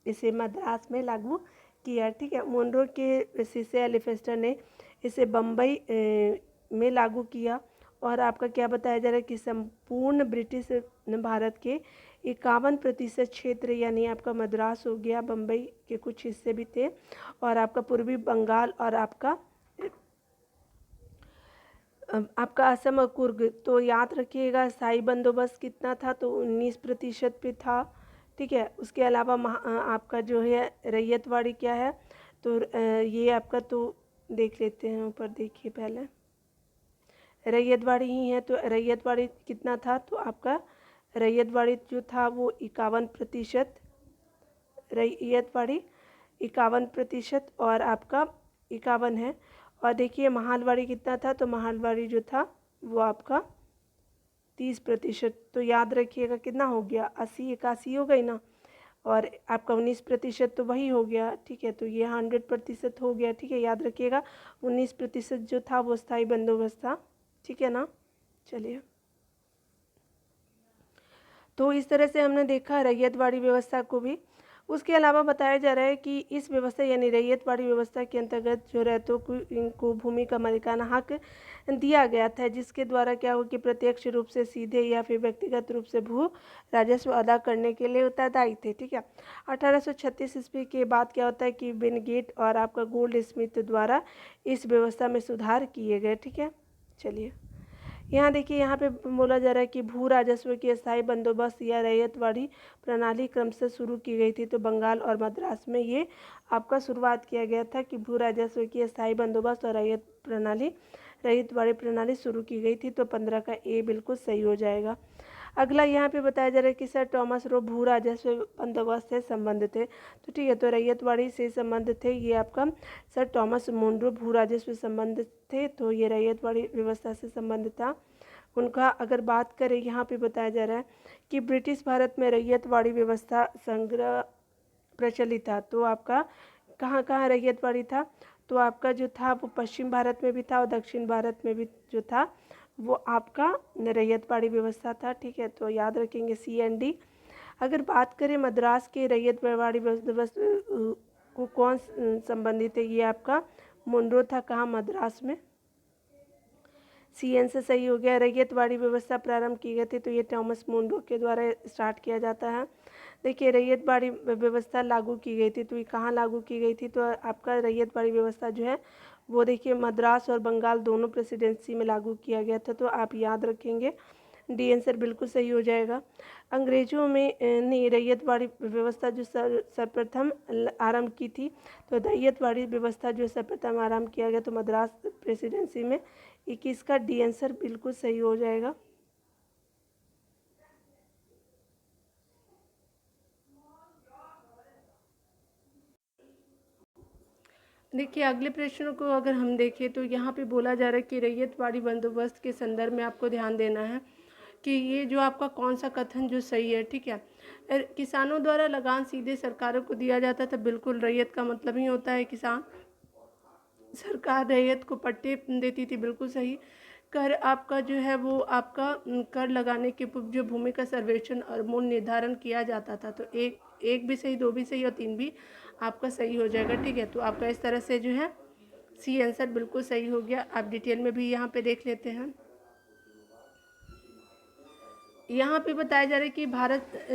इसे मद्रास में लागू किया। ठीक है, मुनरो के शिष्य एलिफेस्टर ने इसे बम्बई में लागू किया। और आपका क्या बताया जा रहा है कि संपूर्ण ब्रिटिश भारत के 51% क्षेत्र, यानी आपका मद्रास हो गया, बम्बई के कुछ हिस्से भी थे, और आपका पूर्वी बंगाल और आपका असम और कुर्ग। तो याद रखिएगा स्थायी बंदोबस्त कितना था, तो 19% पे था। ठीक है, उसके अलावा आपका जो है रैयतवाड़ी क्या है, तो ये आपका तो देख लेते हैं, ऊपर देखिए पहले रैयतवाड़ी ही है। तो रैयतवाड़ी कितना था, तो आपका रैयतवाड़ी जो था वो 51%, रैयतवाड़ी 51% और आपका 51 है। और देखिए महालवाड़ी कितना था, तो महालवाड़ी जो था वो आपका 30%। तो याद रखिएगा कितना हो गया, 80 हो गई ना, और आपका 19% तो वही हो गया। ठीक है, तो ये 100% हो गया। ठीक है, याद रखिएगा 19% जो था वो स्थायी बंदोबस्त था। ठीक है ना, चलिए। तो इस तरह से हमने देखा रैयतवाड़ी व्यवस्था को भी। उसके अलावा बताया जा रहा है कि इस व्यवस्था यानी रैयतवाड़ी व्यवस्था के अंतर्गत जो रैयतों को भूमि का मालिकाना हक दिया गया था, जिसके द्वारा क्या हो कि प्रत्यक्ष रूप से सीधे या फिर व्यक्तिगत रूप से भू राजस्व अदा करने के लिए उत्तरदायी थे। ठीक है, 1836 ईस्वी के बाद क्या होता है कि विनगेट और आपका गोल्ड स्मिथ द्वारा इस व्यवस्था में सुधार किए गए। ठीक है, चलिए यहाँ देखिए, यहाँ पे बोला जा रहा है कि भू राजस्व की स्थायी बंदोबस्त या रैयतवाड़ी प्रणाली क्रमशः शुरू की गई थी। तो बंगाल और मद्रास में ये आपका शुरुआत किया गया था कि भू राजस्व की स्थायी बंदोबस्त और रैयतवाड़ी प्रणाली शुरू की गई थी। तो 15 का ए बिल्कुल सही हो जाएगा। अगला यहाँ पे बताया जा रहा है कि सर टॉमस रो भू राजस्व बंदोबस्त से संबंधित थे। तो ठीक है, तो रैयतवाड़ी से संबंधित थे ये आपका सर टॉमस मुनरो भू राजस्व संबंधित थे। तो ये रैयतवाड़ी व्यवस्था से संबंधित था उनका। अगर बात करें, यहाँ पे बताया जा रहा है कि ब्रिटिश भारत में रैयतवाड़ी व्यवस्था संग्रह प्रचलित था। तो आपका कहाँ कहाँ रैयतवाड़ी था, तो आपका जो था वो पश्चिम भारत में भी था और दक्षिण भारत में भी जो था वो आपका रैयतवाड़ी व्यवस्था था। ठीक है, तो याद रखेंगे CND। अगर बात करें मद्रास के रैयतवाड़ी व्यवस्था को कौन संबंधित है, ये आपका मुनरो था। कहाँ, मद्रास में। CN से सही हो गया। रैयतवाड़ी व्यवस्था प्रारंभ की गई थी, तो ये टॉमस मुनरो के द्वारा स्टार्ट किया जाता है। देखिए रैयतवाड़ी व्यवस्था लागू की गई थी, तो ये कहाँ लागू की गई थी, तो आपका रैयतवाड़ी व्यवस्था जो है वो देखिए मद्रास और बंगाल दोनों प्रेसिडेंसी में लागू किया गया था। तो आप याद रखेंगे, डी आंसर बिल्कुल सही हो जाएगा। अंग्रेजों में ने रैयतवाड़ी व्यवस्था जो सर्वप्रथम आरंभ की थी, तो रैयतवाड़ी व्यवस्था जो सर्वप्रथम आरंभ किया गया तो मद्रास प्रेसिडेंसी में। 21 का डी आंसर बिल्कुल सही हो जाएगा। देखिए, अगले प्रश्न को अगर हम देखें तो यहाँ पे बोला जा रहा है कि रैयतवाड़ी बंदोबस्त के संदर्भ में आपको ध्यान देना है कि ये जो आपका कौन सा कथन जो सही है, ठीक है। किसानों द्वारा लगान सीधे सरकारों को दिया जाता था, बिल्कुल। रैयत का मतलब ही होता है किसान। सरकार रैयत को पट्टे देती थी, बिल्कुल सही। कर आपका जो है वो आपका कर लगाने के पूर्व जो भूमि का सर्वेक्षण और मूल्य निर्धारण किया जाता था, तो एक एक भी सही, दो भी सही और तीन भी आपका सही हो जाएगा, ठीक है। तो आपका इस तरह से जो है सी आंसर बिल्कुल सही हो गया। आप डिटेल में भी यहाँ पे देख लेते हैं। यहाँ पे बताया जा रहा है कि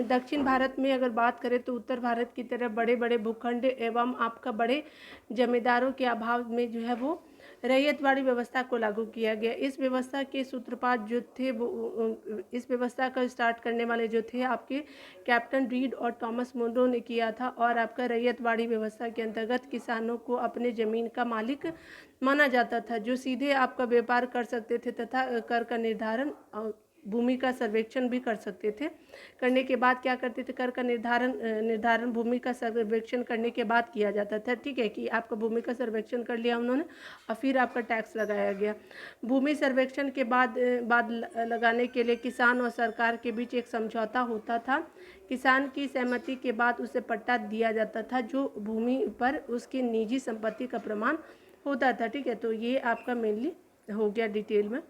दक्षिण भारत में अगर बात करें तो उत्तर भारत की तरह बड़े बड़े भूखंड एवं आपका बड़े जमींदारों के अभाव में जो है वो रैयतवाड़ी व्यवस्था को लागू किया गया। इस व्यवस्था के सूत्रपात जो थे वो इस व्यवस्था का स्टार्ट करने वाले जो थे आपके कैप्टन रीड और थॉमस मुनरो ने किया था। और आपका रैयतवाड़ी व्यवस्था के अंतर्गत किसानों को अपने ज़मीन का मालिक माना जाता था, जो सीधे आपका व्यापार कर सकते थे तथा कर का निर्धारण भूमि का सर्वेक्षण भी कर सकते थे। करने के बाद क्या करते थे, कर का निर्धारण भूमि का सर्वेक्षण करने के बाद किया जाता था, ठीक है। कि आपका भूमि का सर्वेक्षण कर लिया उन्होंने और फिर आपका टैक्स लगाया गया। भूमि सर्वेक्षण के बाद लगाने के लिए किसान और सरकार के बीच एक समझौता होता था। किसान की सहमति के बाद उसे पट्टा दिया जाता था, जो भूमि पर उसकी निजी संपत्ति का प्रमाण होता था, ठीक है। तो ये आपका मेनली हो गया डिटेल में।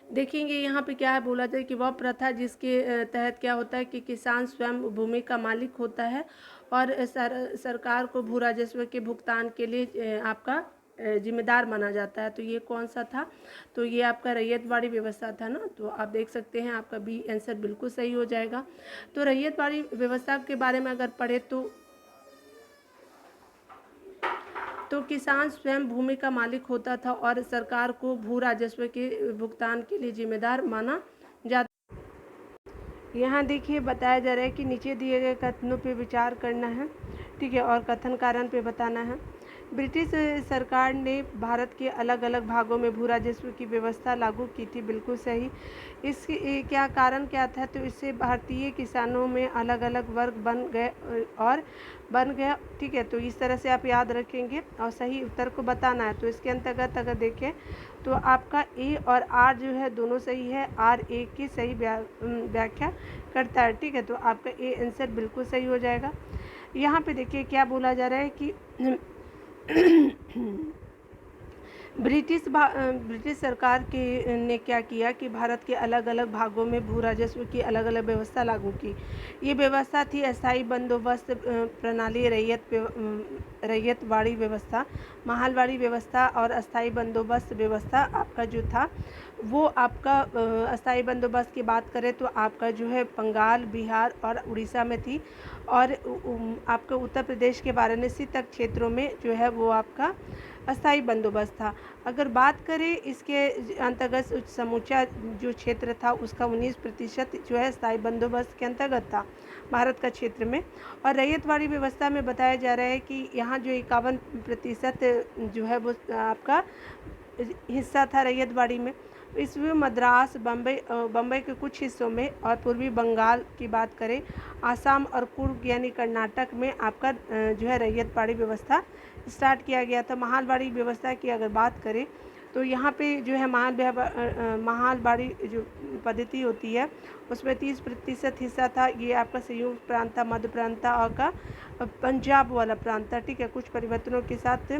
देखेंगे यहाँ पे क्या है, बोला जाए कि वह प्रथा जिसके तहत क्या होता है कि किसान स्वयं भूमि का मालिक होता है और सरकार को भू राजस्व के भुगतान के लिए आपका जिम्मेदार माना जाता है। तो ये कौन सा था, तो ये आपका रैयतवाड़ी व्यवस्था था ना। तो आप देख सकते हैं आपका बी आंसर बिल्कुल सही हो जाएगा। तो रैयतवाड़ी व्यवस्था के बारे में अगर पढ़े तो किसान स्वयं भूमि का मालिक होता था और सरकार को भू राजस्व के भुगतान के लिए जिम्मेदार माना जाता। यहाँ देखिए बताया जा रहा है कि नीचे दिए गए कथनों पे विचार करना है, ठीक है, और कथन कारण पे बताना है। ब्रिटिश सरकार ने भारत के अलग अलग भागों में भू राजस्व की व्यवस्था लागू की थी, बिल्कुल सही। इसकी क्या कारण क्या था, तो इससे भारतीय किसानों में अलग अलग वर्ग बन गया, ठीक है। तो इस तरह से आप याद रखेंगे और सही उत्तर को बताना है। तो इसके अंतर्गत अगर देखें तो आपका ए और आर जो है दोनों सही है, आर ए की सही व्याख्या करता है, ठीक है। तो आपका ए आंसर बिल्कुल सही हो जाएगा। यहाँ पे देखिए क्या बोला जा रहा है कि ब्रिटिश सरकार ने क्या किया कि भारत के अलग अलग भागों में भू राजस्व की अलग अलग व्यवस्था लागू की। ये व्यवस्था थी अस्थायी बंदोबस्त प्रणाली, रैयतवाड़ी व्यवस्था, महालवाड़ी व्यवस्था और अस्थायी बंदोबस्त व्यवस्था। आपका जो था वो आपका अस्थायी बंदोबस्त की बात करें तो आपका जो है बंगाल, बिहार और उड़ीसा में थी। और आपका उत्तर प्रदेश के वाराणसी तक क्षेत्रों में जो है वो आपका अस्थायी बंदोबस्त था। अगर बात करें इसके अंतर्गत समूचा जो क्षेत्र था उसका 19% जो है स्थायी बंदोबस्त के अंतर्गत था भारत का क्षेत्र में। और रैयतवाड़ी व्यवस्था में बताया जा रहा है कि यहाँ जो 51% जो है वो आपका हिस्सा था रैयतवाड़ी में। इसमें मद्रास, बम्बई के कुछ हिस्सों में और पूर्वी बंगाल की बात करें, आसाम और कुर्ग यानी कर्नाटक में आपका जो है रैयतवाड़ी व्यवस्था स्टार्ट किया गया था। महालवाड़ी व्यवस्था की अगर बात करें तो यहाँ पे जो है महालवाड़ी जो पद्धति होती है उसमें 30% हिस्सा था ये आपका संयुक्त प्रांत था, मध्य प्रांत और का पंजाब वाला प्रांत था, ठीक है। कुछ परिवर्तनों के साथ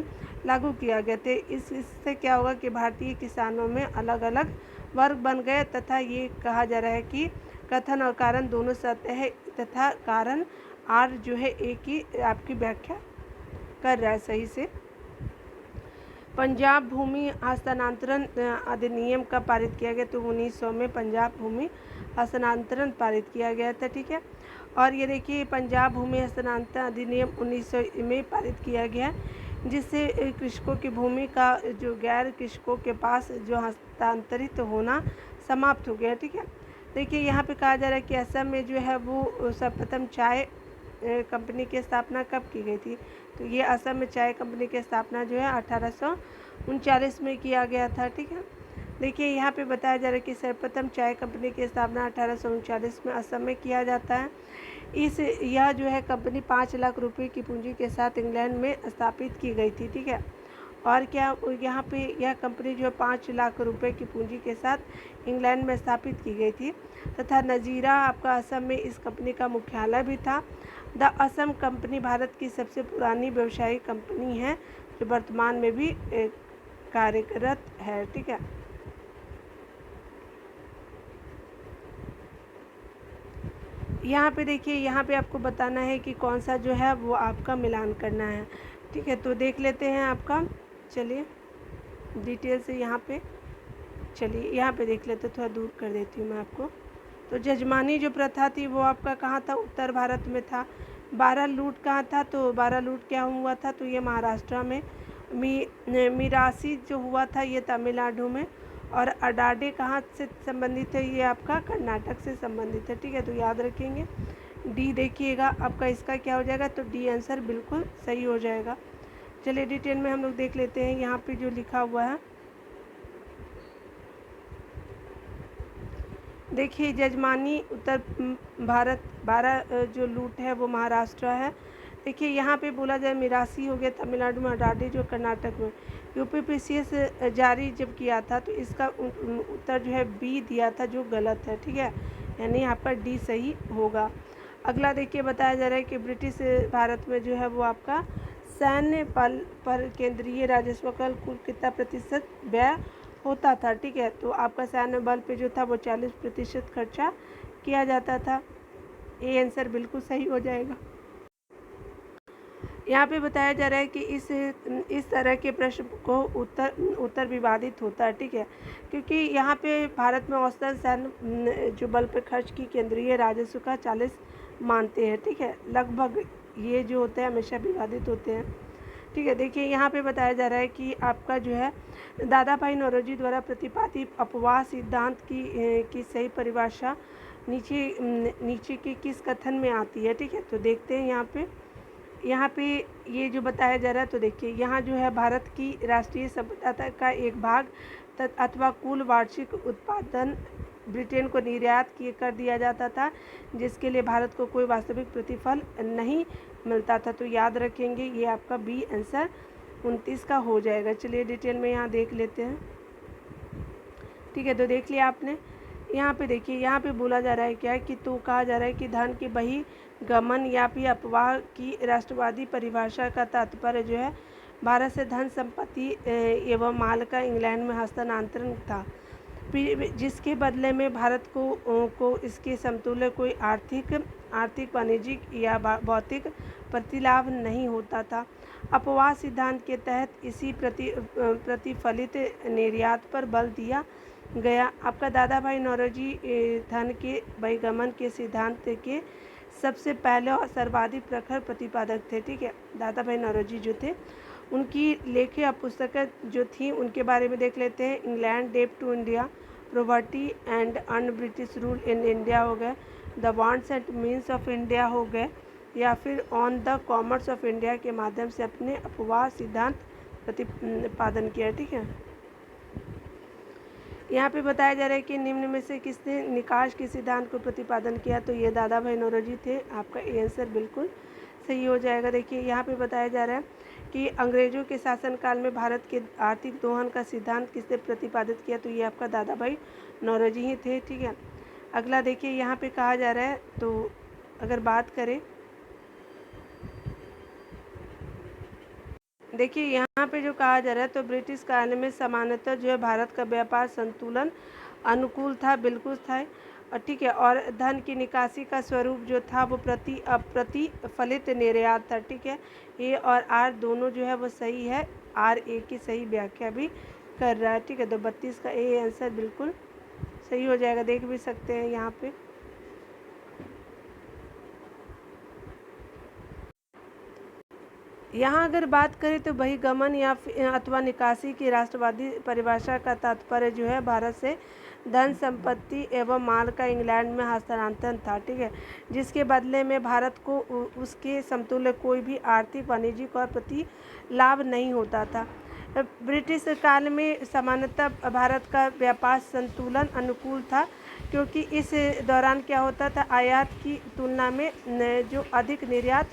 लागू किया गया थे। इससे क्या होगा कि भारतीय किसानों में अलग अलग वर्ग बन गए तथा ये कहा जा रहा है कि कथन और कारण दोनों सत्य है तथा कारण आर जो है एक ही आपकी व्याख्या कर रहा है सही से। पंजाब भूमि हस्तांतरण अधिनियम का पारित किया गया, तो 1900 में पंजाब भूमि हस्तांतरण पारित किया गया था, ठीक है। और ये देखिए पंजाब भूमि हस्तांतरण अधिनियम 1900 में पारित किया गया, जिससे कृषकों की भूमि का जो गैर कृषकों के पास जो हस्तांतरित होना समाप्त हो गया, ठीक है। देखिए यहाँ पे कहा जा रहा है कि असम में जो है वो सर्वप्रथम चाय कंपनी की स्थापना कब की गई थी, तो ये असम में चाय कंपनी की स्थापना जो है 1839 में किया गया था, ठीक है। देखिए यहाँ पे बताया जा रहा है कि सर्वप्रथम चाय कंपनी की स्थापना 1839 में असम में किया जाता है। इस यह जो है कंपनी 5 लाख रुपए की पूंजी के साथ इंग्लैंड में स्थापित की गई थी, ठीक है। और क्या यहाँ पे यह कंपनी जो है 5 लाख रुपए की पूंजी के साथ इंग्लैंड में स्थापित की गई थी तथा नजीरा आपका असम में इस कंपनी का मुख्यालय भी था। द असम कंपनी भारत की सबसे पुरानी व्यवसायिक कंपनी है जो वर्तमान में भी कार्यरत है, ठीक है। यहाँ पे देखिए, यहाँ पे आपको बताना है कि कौन सा जो है वो आपका मिलान करना है, ठीक है। तो देख लेते हैं आपका, चलिए डिटेल से यहाँ पे, चलिए यहाँ पे देख लेते, थोड़ा दूर कर देती हूँ मैं आपको। तो जजमानी जो प्रथा थी वो आपका कहाँ था, उत्तर भारत में था। 12 लूट कहाँ था, तो 12 लूट क्या हुआ था, तो ये महाराष्ट्र में। मिरासी जो हुआ था ये तमिलनाडु में। और अडाडे कहाँ से संबंधित है, ये आपका कर्नाटक से संबंधित है, ठीक है। तो याद रखेंगे। डी देखिएगा आपका इसका क्या हो जाएगा, तो डी आंसर बिल्कुल सही हो जाएगा। चलिए डिटेल में हम लोग देख लेते हैं यहाँ पे जो लिखा हुआ है। देखिए जजमानी उत्तर भारत 12 जो लूट है वो महाराष्ट्र है। देखिए यहाँ पे बोला जाए मिरासी हो गया तमिलनाडु में, अडाडी जो कर्नाटक में। यूपीपीसीएस जारी जब किया था तो इसका उत्तर जो है बी दिया था जो गलत है, ठीक है। यानी यहाँ पर डी सही होगा। अगला देखिए बताया जा रहा है कि ब्रिटिश भारत में जो है वो आपका सैन्य बल पर केंद्रीय राजस्व का कुल कितना प्रतिशत व्यय होता था, ठीक है। तो आपका सैन्य बल पे जो था वो 40% खर्चा किया जाता था। ये आंसर बिल्कुल सही हो जाएगा। यहाँ पे बताया जा रहा है कि इस तरह के प्रश्न को उत्तर विवादित होता है, ठीक है। क्योंकि यहाँ पे भारत में औसतन सैन्य जो बल पे खर्च की केंद्रीय राजस्व का 40 मानते हैं, ठीक है। लगभग ये जो होते हैं हमेशा विवादित होते हैं, ठीक है। देखिए यहाँ पे बताया जा रहा है कि आपका जो है दादा भाई नौरोजी द्वारा प्रतिपादित अपवाह सिद्धांत की सही परिभाषा नीचे के किस कथन में आती है, ठीक है। तो देखते हैं यहाँ पे ये जो बताया जा रहा है। तो देखिए यहाँ जो है भारत की राष्ट्रीय संपदा का एक भाग अथवा कुल वार्षिक उत्पादन ब्रिटेन को निर्यात कर दिया जाता था, जिसके लिए भारत को कोई वास्तविक प्रतिफल नहीं मिलता था। तो याद रखेंगे ये आपका बी आंसर 29 का हो जाएगा। चलिए डिटेल में यहाँ देख लेते हैं, ठीक है। तो देख लिया आपने। यहाँ पे देखिए, यहाँ पे बोला जा रहा है क्या कि तो कहा जा रहा है कि धन के बहिर्गमन या फिर अपवाह की राष्ट्रवादी परिभाषा का तात्पर्य जो है भारत से धन संपत्ति एवं माल का इंग्लैंड में हस्तांतरण था, जिसके बदले में भारत को इसके समतुल्य कोई आर्थिक वाणिज्यिक या भौतिक प्रतिलाभ नहीं होता था। अपवाह सिद्धांत के तहत इसी प्रतिफलित निर्यात पर बल दिया गया। आपका दादा भाई नौरोजी धन के बहिर्गमन के सिद्धांत के सबसे पहले और सर्वाधिक प्रखर प्रतिपादक थे, ठीक है। दादा भाई नौरोजी जो थे, उनकी लेखित पुस्तकें जो थी उनके बारे में देख लेते हैं। England debt to India, property and un British rule in India हो गए, the wants and means of India हो गए, या फिर on the commerce of India के माध्यम से अपने अपवाह सिद्धांत प्रतिपादन किया, ठीक है। यहाँ पे बताया जा रहा है कि निम्न में से किसने निकास के सिद्धांत को प्रतिपादन किया, तो ये दादा भाई नौरोजी थे। आपका ए आंसर बिल्कुल सही हो जाएगा। देखिए यहाँ पे बताया जा रहा है कि अंग्रेजों के शासनकाल में भारत के आर्थिक दोहन का सिद्धांत किसने प्रतिपादित किया, तो ये आपका दादा भाई नौरोजी ही थे, ठीक है। अगला देखिए यहाँ पे कहा जा रहा है, तो अगर बात करें, देखिए यहाँ पे जो कहा जा रहा है, तो ब्रिटिश काल में सामान्यतः जो है भारत का व्यापार संतुलन अनुकूल था, बिल्कुल था, और ठीक है। और धन की निकासी का स्वरूप जो था वो प्रतिफलित निर्यात था, ठीक है। ए और आर दोनों जो है वो सही है, आर ए की सही व्याख्या भी कर रहा है, ठीक है। तो 32 का ए आंसर बिल्कुल सही हो जाएगा। देख भी सकते हैं यहाँ पे। यहाँ अगर बात करें तो बहिर्गमन या अथवा निकासी की राष्ट्रवादी परिभाषा का तात्पर्य जो है भारत से धन संपत्ति एवं माल का इंग्लैंड में हस्तांतरण था, ठीक है। जिसके बदले में भारत को उसके समतुल्य कोई भी आर्थिक वाणिज्यिक और प्रतिलाभ नहीं होता था। ब्रिटिश काल में सामान्यतः भारत का व्यापार संतुलन अनुकूल था, क्योंकि इस दौरान क्या होता था, आयात की तुलना में जो अधिक निर्यात।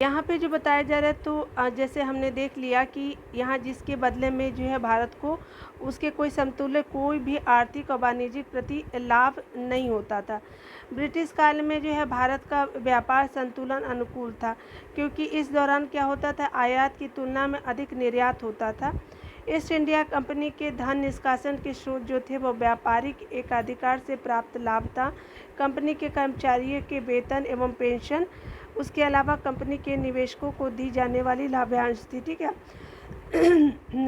यहाँ पे जो बताया जा रहा है, तो जैसे हमने देख लिया कि यहाँ जिसके बदले में जो है भारत को उसके कोई समतुल्य कोई भी आर्थिक और वाणिज्यिक प्रति लाभ नहीं होता था। ब्रिटिश काल में जो है भारत का व्यापार संतुलन अनुकूल था, क्योंकि इस दौरान क्या होता था, आयात की तुलना में अधिक निर्यात होता था। ईस्ट इंडिया कंपनी के धन निष्कासन के स्रोत जो थे वो व्यापारिक एकाधिकार से प्राप्त लाभ था, कंपनी के कर्मचारियों के वेतन एवं पेंशन, उसके अलावा कंपनी के निवेशकों को दी जाने वाली लाभांश थी। ठीक है।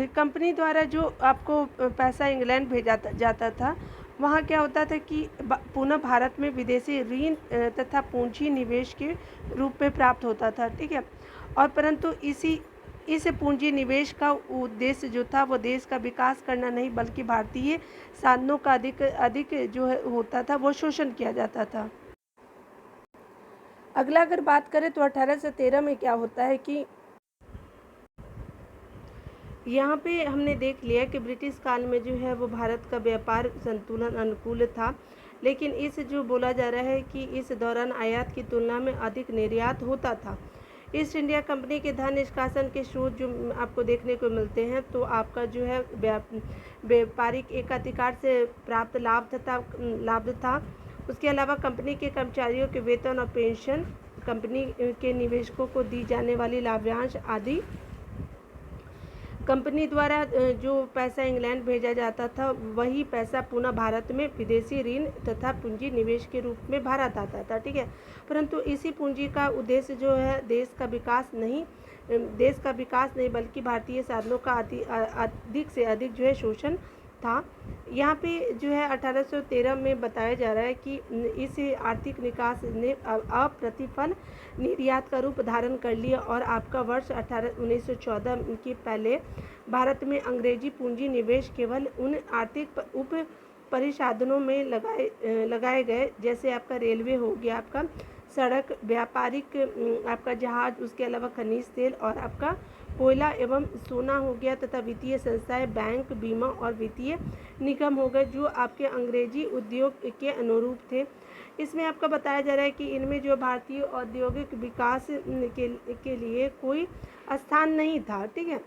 कंपनी द्वारा जो आपको पैसा इंग्लैंड भेजा जाता था, वहाँ क्या होता था कि पुनः भारत में विदेशी ऋण तथा पूंजी निवेश के रूप में प्राप्त होता था। ठीक है। और परंतु इस पूंजी निवेश का उद्देश्य जो था वो देश का विकास करना नहीं, बल्कि भारतीय साधनों का अधिक जो है होता था, वो शोषण किया जाता था। अगला अगर बात करें तो 1813 में क्या होता है कि यहाँ पे हमने देख लिया कि ब्रिटिश काल में जो है वो भारत का व्यापार संतुलन अनुकूल था, लेकिन इस जो बोला जा रहा है कि इस दौरान आयात की तुलना में अधिक निर्यात होता था। ईस्ट इंडिया कंपनी के धन निष्कासन के स्रोत जो आपको देखने को मिलते हैं, तो आपका जो है व्यापारिक एकाधिकार से प्राप्त लाभ था। उसके अलावा कंपनी के कर्मचारियों के वेतन और पेंशन, कंपनी के निवेशकों को दी जाने वाली लाभांश आदि। कंपनी द्वारा जो पैसा इंग्लैंड भेजा जाता था, वही पैसा पुनः भारत में विदेशी ऋण तथा पूंजी निवेश के रूप में भारत आता था। ठीक है। परंतु इसी पूंजी का उद्देश्य जो है देश का विकास नहीं बल्कि भारतीय साधनों का अधिक से अधिक जो है शोषण था। यहाँ पे जो है 1813 में बताया जा रहा है कि इस आर्थिक निकास ने अप्रतिफल निर्यात का रूप धारण कर लिया, और आपका वर्ष 1914 के पहले भारत में अंग्रेजी पूंजी निवेश केवल उन आर्थिक उप परिसाधनों में लगाए गए, जैसे आपका रेलवे हो गया, आपका सड़क, व्यापारिक आपका जहाज, उसके अलावा खनिज तेल और आपका कोयला एवं सोना हो गया, तथा वित्तीय संस्थाएं, बैंक, बीमा और वित्तीय निगम हो गए, जो आपके अंग्रेजी उद्योग के अनुरूप थे। इसमें आपका बताया जा रहा है कि इनमें जो भारतीय औद्योगिक विकास के लिए कोई स्थान नहीं था। ठीक है।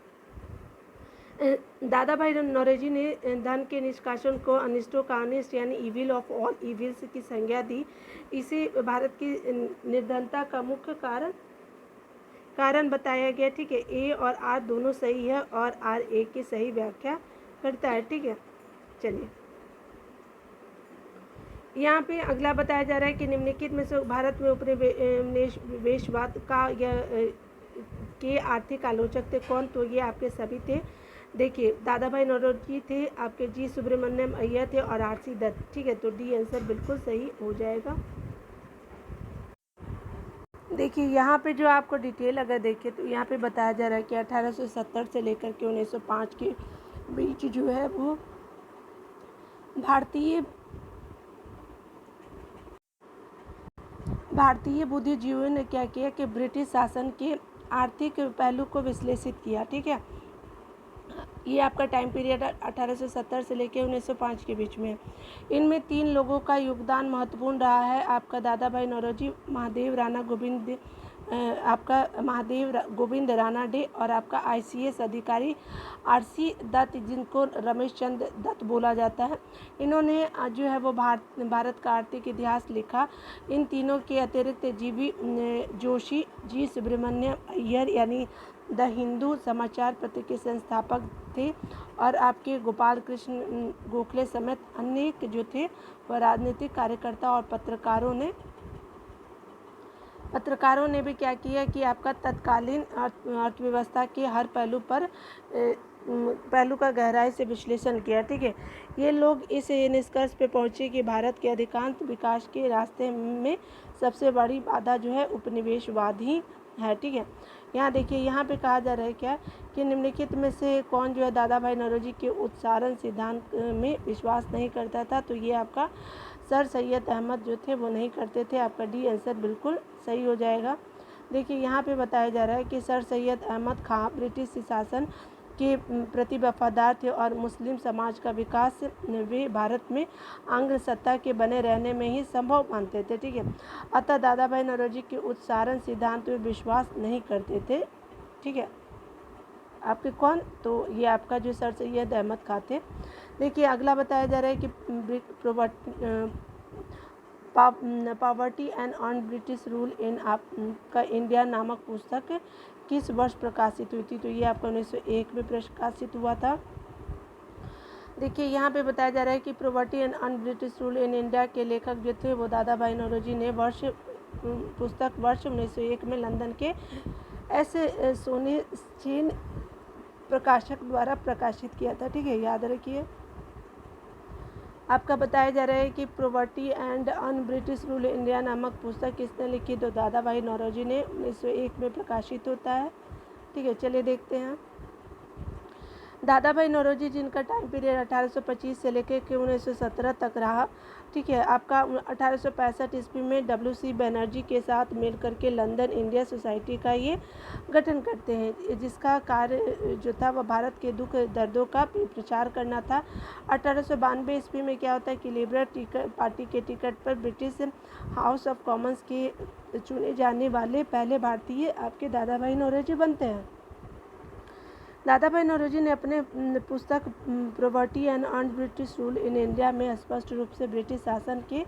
दादा भाई नौरोजी ने धन के निष्कासन को अनिष्टों का अनिष्ट यानी इविल ऑफ ऑल इविल्स की संज्ञा दी। इसे भारत की निर्धनता का मुख्य कारण बताया गया। ठीक है। ए और आर दोनों सही है और आर ए की सही व्याख्या करता है। ठीक है। चलिए, यहाँ पे अगला बताया जा रहा है कि निम्नलिखित में से भारत में उपनिवेशवाद के आर्थिक आलोचक थे कौन? तो ये आपके सभी थे। देखिए, दादा भाई नौरोजी थे, आपके जी सुब्रमण्यम अय्यर थे और आर.सी. दत्त। ठीक है। तो डी आंसर बिल्कुल सही हो जाएगा। देखिए, यहाँ पे जो आपको डिटेल अगर देखें तो यहाँ पे बताया जा रहा है कि 1870 से लेकर के 1905 के बीच जो है वो भारतीय बुद्धिजीवियों ने क्या किया कि ब्रिटिश शासन के आर्थिक पहलू को विश्लेषित किया। ठीक है। ये आपका टाइम पीरियड 1870 से लेकर 1905 के बीच में। इनमें 3 लोगों का योगदान महत्वपूर्ण रहा है। आपका दादा भाई नौरोजी, महादेव गोविंद राणा डे और आपका ICS अधिकारी R.C. दत्त, जिनको रमेश चंद्र दत्त बोला जाता है। इन्होंने जो है वो भारत का आर्थिक इतिहास लिखा। इन तीनों के अतिरिक्त GV जोशी, जी सुब्रमण्यम अय्यर यानी द हिंदू समाचार पत्र के संस्थापक थे, और आपके गोपाल कृष्ण गोखले समेत अनेक जो थे वह राजनीतिक कार्यकर्ता और पत्रकारों ने भी क्या किया कि आपका तत्कालीन अर्थव्यवस्था के हर पहलू का गहराई से विश्लेषण किया। ठीक है। ये लोग इस निष्कर्ष पे पहुंचे कि भारत के अधिकांश विकास के रास्ते में सबसे बड़ी बाधा जो है उपनिवेशवाद ही है। ठीक है। यहाँ देखिए, यहाँ पे कहा जा रहा है क्या कि निम्नलिखित में से कौन जो है दादा भाई नौरोजी के उत्सारण सिद्धांत में विश्वास नहीं करता था? तो ये आपका सर सैयद अहमद जो थे वो नहीं करते थे। आपका डी आंसर बिल्कुल सही हो जाएगा। देखिए यहाँ पे बताया जा रहा है कि सर सैयद अहमद खां ब्रिटिश शासन के प्रति वफादार थे और मुस्लिम समाज का विकास वे भारत में आंग्ल सत्ता के बने रहने में ही संभव मानते थे, ठीक है। अतः दादा भाई नौरोजी के उच्चारण सिद्धांत में विश्वास नहीं करते थे, ठीक है। आपके कौन? तो ये आपका जो सर सैयद अहमद खां थे। देखिए अगला बताया जा रहा है कि poverty and on British rule इन आपका इंडिया नामक पुस्तक किस वर्ष प्रकाशित हुई थी? तो ये आपका 1901 में प्रकाशित हुआ था। देखिए यहाँ पे बताया जा रहा है कि poverty and on British rule in India के लेखक जो थे वो दादा भाई नौरोजी ने पुस्तक वर्ष 1901 में लंदन के ऐसे सोनी चीन प्रकाशक द्वारा प्रकाशित किया था, ठीक है, याद रखिए। आपका बताया जा रहा है कि poverty and on British rule India नामक पुस्तक किसने लिखी? तो दादा भाई नौरोजी ने 1901 में प्रकाशित होता है, ठीक है। चलिए देखते हैं। दादा भाई नौरोजी जिनका टाइम पीरियड 1825 से लेकर के 1917 तक रहा, ठीक है। आपका 1865 ईस्वी में WC बनर्जी के साथ मिल करके लंदन इंडिया सोसाइटी का ये गठन करते हैं, जिसका कार्य जो था वह भारत के दुख दर्दों का प्रचार करना था। 1892 ईस्वी में क्या होता है कि लिबरल पार्टी के टिकट पर ब्रिटिश हाउस ऑफ कॉमन्स के चुने जाने वाले पहले भारतीय आपके दादा भाई नौरोजी बनते हैं। दादा भाई नौरोजी ने अपने पुस्तक poverty and on British rule in India में स्पष्ट रूप से ब्रिटिश शासन के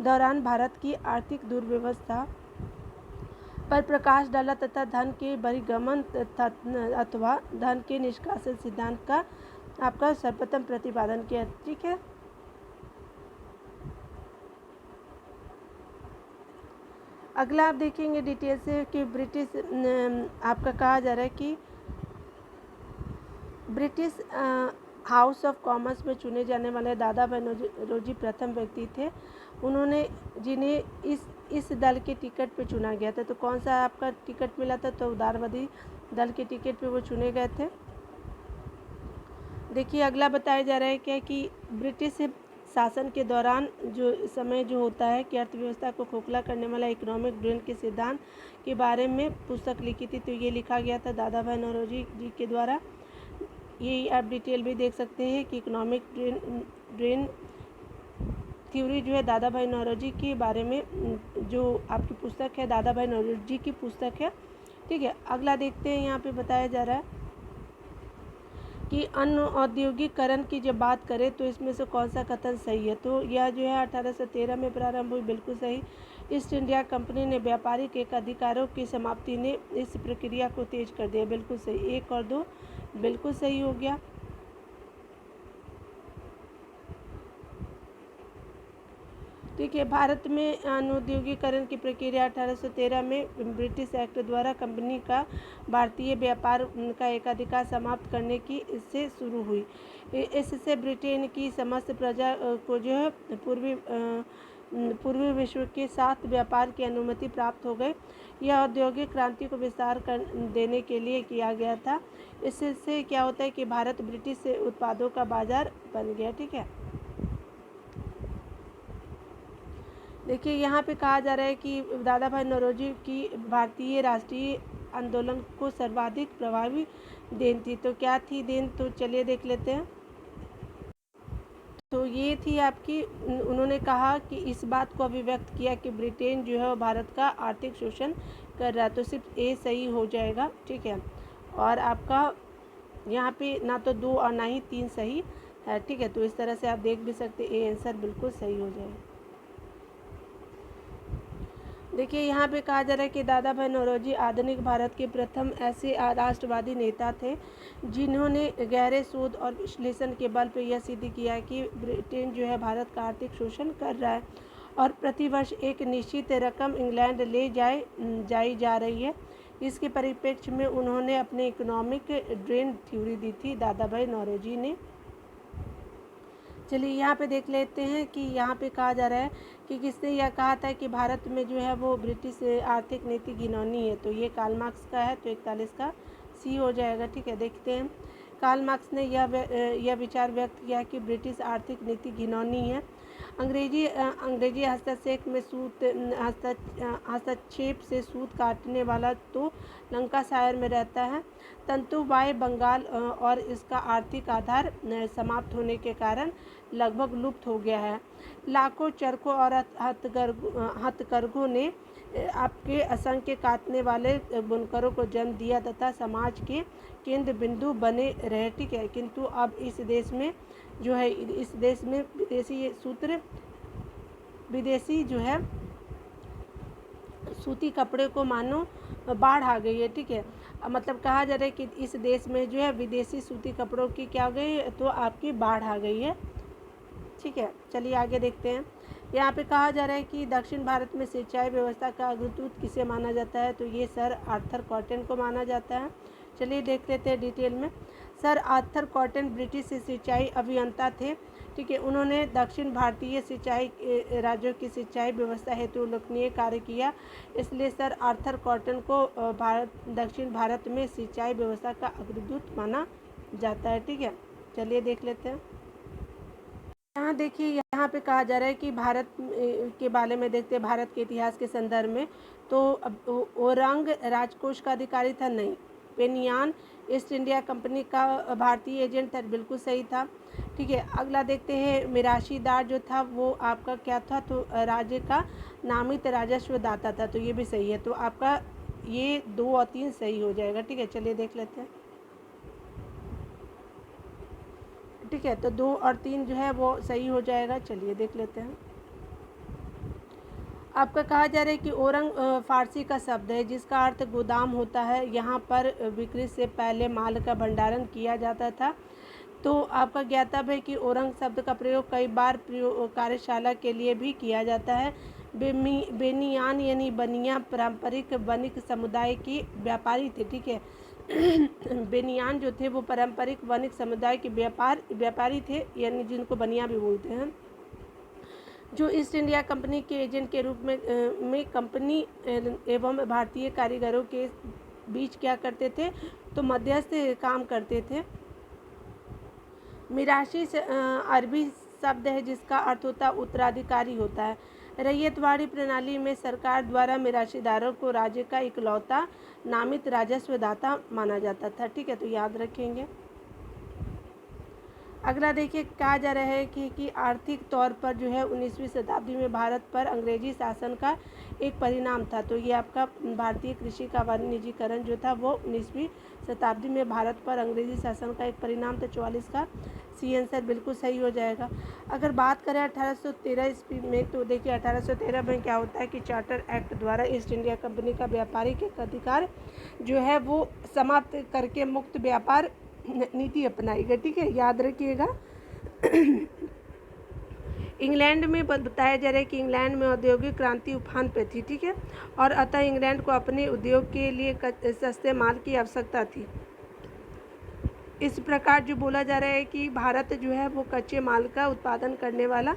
दौरान भारत की आर्थिक दुर्व्यवस्था पर प्रकाश डाला तथा धन के बहिर्गमन अथवा धन के निष्कासन सिद्धांत का आपका सर्वप्रथम प्रतिपादन किया, ठीक है। अगला आप देखेंगे डिटेल से कि ब्रिटिश आपका कहा जा रहा है कि ब्रिटिश हाउस ऑफ कॉमन्स में चुने जाने वाले दादा भाई नौरोजी प्रथम व्यक्ति थे उन्होंने जिन्हें इस दल के टिकट पे चुना गया था। तो कौन सा आपका टिकट मिला था? तो उदारवादी दल के टिकट पे वो चुने गए थे। देखिए अगला बताया जा रहा है क्या कि ब्रिटिश शासन के दौरान जो होता है कि अर्थव्यवस्था को खोखला करने वाला इकोनॉमिक ड्रेन के सिद्धांत के बारे में पुस्तक लिखी थी। तो ये लिखा गया था दादा भाई नौरोजी जी के द्वारा। ये आप डिटेल भी देख सकते हैं कि इकोनॉमिक ड्रेन थ्योरी जो है दादा भाई नौरोजी के बारे में जो आपकी पुस्तक है, दादा भाई नौरोजी की पुस्तक है, ठीक है। अगला देखते हैं। यहाँ पे बताया जा रहा है कि अन्य औद्योगिकरण की जब बात करें तो इसमें से कौन सा कथन सही है? तो यह जो है 1813 में प्रारंभ हुई, बिल्कुल सही। ईस्ट इंडिया कंपनी ने व्यापारिक एकाधिकारों की समाप्ति ने इस प्रक्रिया को तेज कर दिया, बिल्कुल सही। 1 और 2 बिल्कुल सही हो गया। ठीक है, भारत में अनुद्योगीकरण की प्रक्रिया 1813 में ब्रिटिश एक्ट द्वारा कंपनी का भारतीय व्यापार का एकाधिकार समाप्त करने की इससे शुरू हुई। इससे ब्रिटेन की समस्त प्रजा को जो है पूर्वी विश्व के साथ व्यापार की अनुमति प्राप्त हो गई। यह औद्योगिक क्रांति को विस्तार कर देने के लिए किया गया था। इससे क्या होता है कि भारत ब्रिटिश उत्पादों का बाजार बन गया, ठीक है। देखिए यहाँ पे कहा जा रहा है कि दादा भाई नौरोजी की भारतीय राष्ट्रीय आंदोलन को सर्वाधिक प्रभावी देन थी। तो क्या थी देन? तो चलिए देख लेते हैं। तो ये थी आपकी, उन्होंने कहा कि इस बात को अभिव्यक्त किया कि ब्रिटेन जो है भारत का आर्थिक शोषण कर रहा है। तो सिर्फ ए सही हो जाएगा, ठीक है। और आपका यहाँ पे ना तो 2 और ना ही 3 सही है, ठीक है। तो इस तरह से आप देख भी सकते, ए आंसर बिल्कुल सही हो जाएगा। देखिए यहाँ पे कहा जा रहा है कि दादा भाई नौरोजी आधुनिक भारत के प्रथम ऐसे राष्ट्रवादी नेता थे जिन्होंने गहरे शोध और विश्लेषण के बल पर यह सिद्ध किया कि ब्रिटेन जो है भारत का आर्थिक शोषण कर रहा है और प्रतिवर्ष एक निश्चित रकम इंग्लैंड ले जाई जा रही है। इसके परिप्रेक्ष्य में उन्होंने अपने इकोनॉमिक ड्रेन थ्योरी दी थी दादा भाई नौरोजी ने। चलिए यहाँ पे देख लेते हैं कि यहाँ पे कहा जा रहा है कि किसने यह कहा था कि भारत में जो है वो ब्रिटिश आर्थिक नीति घिनौनी है। तो ये कार्ल मार्क्स का है, तो 41 का सी हो जाएगा, ठीक है। देखते हैं। कार्ल मार्क्स ने यह विचार व्यक्त किया कि ब्रिटिश आर्थिक नीति घिनौनी है अंग्रेजी हस्तक्षेप से सूत काटने वाला तो लंकाशायर में रहता है। तंतुवाय बंगाल और इसका आर्थिक आधार समाप्त होने के कारण लगभग लुप्त हो गया है। लाखों चरखों और हथकरघों ने आपके असंख्य काटने वाले बुनकरों को जन्म दिया तथा समाज के केंद्र बिंदु बने रहे, ठीक है। किंतु अब इस देश में जो है विदेशी जो है सूती कपड़े को मानो बाढ़ आ गई है, ठीक है। मतलब कहा जा रहा है कि इस देश में जो है विदेशी सूती कपड़ों की क्या हो गई, तो आपकी बाढ़ आ गई है, ठीक है। चलिए आगे देखते हैं। यहाँ पे कहा जा रहा है कि दक्षिण भारत में सिंचाई व्यवस्था का अग्रदूत किसे माना जाता है, तो ये सर आर्थर कॉटन को माना जाता है। चलिए देख लेते हैं डिटेल में। सर आर्थर कॉटन ब्रिटिश सिंचाई अभियंता थे, ठीक है। उन्होंने दक्षिण भारतीय सिंचाई राज्यों की सिंचाई व्यवस्था हेतु उल्लेखनीय कार्य किया, इसलिए सर आर्थर कॉटन को दक्षिण भारत में सिंचाई व्यवस्था का अग्रदूत माना जाता है, ठीक है। चलिए देख लेते हैं। यहाँ देखिए, यहाँ पे कहा जा रहा है कि भारत के बारे में देखते हैं। भारत के इतिहास के संदर्भ में तो औरंग राजकोष का अधिकारी था, नहीं। पेनियान ईस्ट इंडिया कंपनी का भारतीय एजेंट था, बिल्कुल सही था, ठीक है। अगला देखते हैं। मिराशीदार जो था वो आपका क्या था, तो राज्य का नामित राजस्व दाता था, तो ये भी सही है। तो आपका ये 2 और 3 सही हो जाएगा, ठीक है। चलिए देख लेते हैं, ठीक है। तो 2 और 3 जो है वो सही हो जाएगा। चलिए देख लेते हैं। आपका कहा जा रहा है कि औरंग फारसी का शब्द है जिसका अर्थ गोदाम होता है। यहाँ पर बिक्री से पहले माल का भंडारण किया जाता था। तो आपका ज्ञातव्य है कि औरंग शब्द का प्रयोग कई बार कार्यशाला के लिए भी किया जाता है। बेनियान यानी बनिया पारंपरिक वणिक समुदाय के व्यापारी थे, ठीक है। बेनियान जो थे वो पारंपरिक वणिक समुदाय के व्यापारी थे, यानी जिनको बनिया भी बोलते हैं, जो ईस्ट इंडिया कंपनी के एजेंट के रूप में कंपनी एवं भारतीय कारीगरों के बीच क्या करते थे, तो मध्यस्थ काम करते थे। मिराशी अरबी शब्द है जिसका अर्थ होता है उत्तराधिकारी होता है। रैयतवाड़ी प्रणाली में सरकार द्वारा मिराशीदारों को राज्य का इकलौता नामित राजस्व दाता माना जाता था, ठीक है। तो याद रखेंगे। अगला देखिए, कहा जा रहा है कि आर्थिक तौर पर जो है 19वीं शताब्दी में भारत पर अंग्रेजी शासन का एक परिणाम था। तो ये आपका भारतीय कृषि का वाणिज्यीकरण जो था वो 19वीं शताब्दी में भारत पर अंग्रेजी शासन का एक परिणाम था। 44 का सी आंसर बिल्कुल सही हो जाएगा। अगर बात करें 1813 ईस्वी में, तो देखिए 1813 में क्या होता है कि चार्टर एक्ट द्वारा ईस्ट इंडिया कंपनी का व्यापारिक एक अधिकार जो है वो समाप्त करके मुक्त व्यापार नीति अपनाई गई, ठीक है। याद रखिएगा। इंग्लैंड में बताया जा रहा है कि इंग्लैंड में औद्योगिक क्रांति उफान पे थी, ठीक है, और अतः इंग्लैंड को अपने उद्योग के लिए सस्ते माल की आवश्यकता थी। इस प्रकार जो बोला जा रहा है कि भारत जो है वो कच्चे माल का उत्पादन करने वाला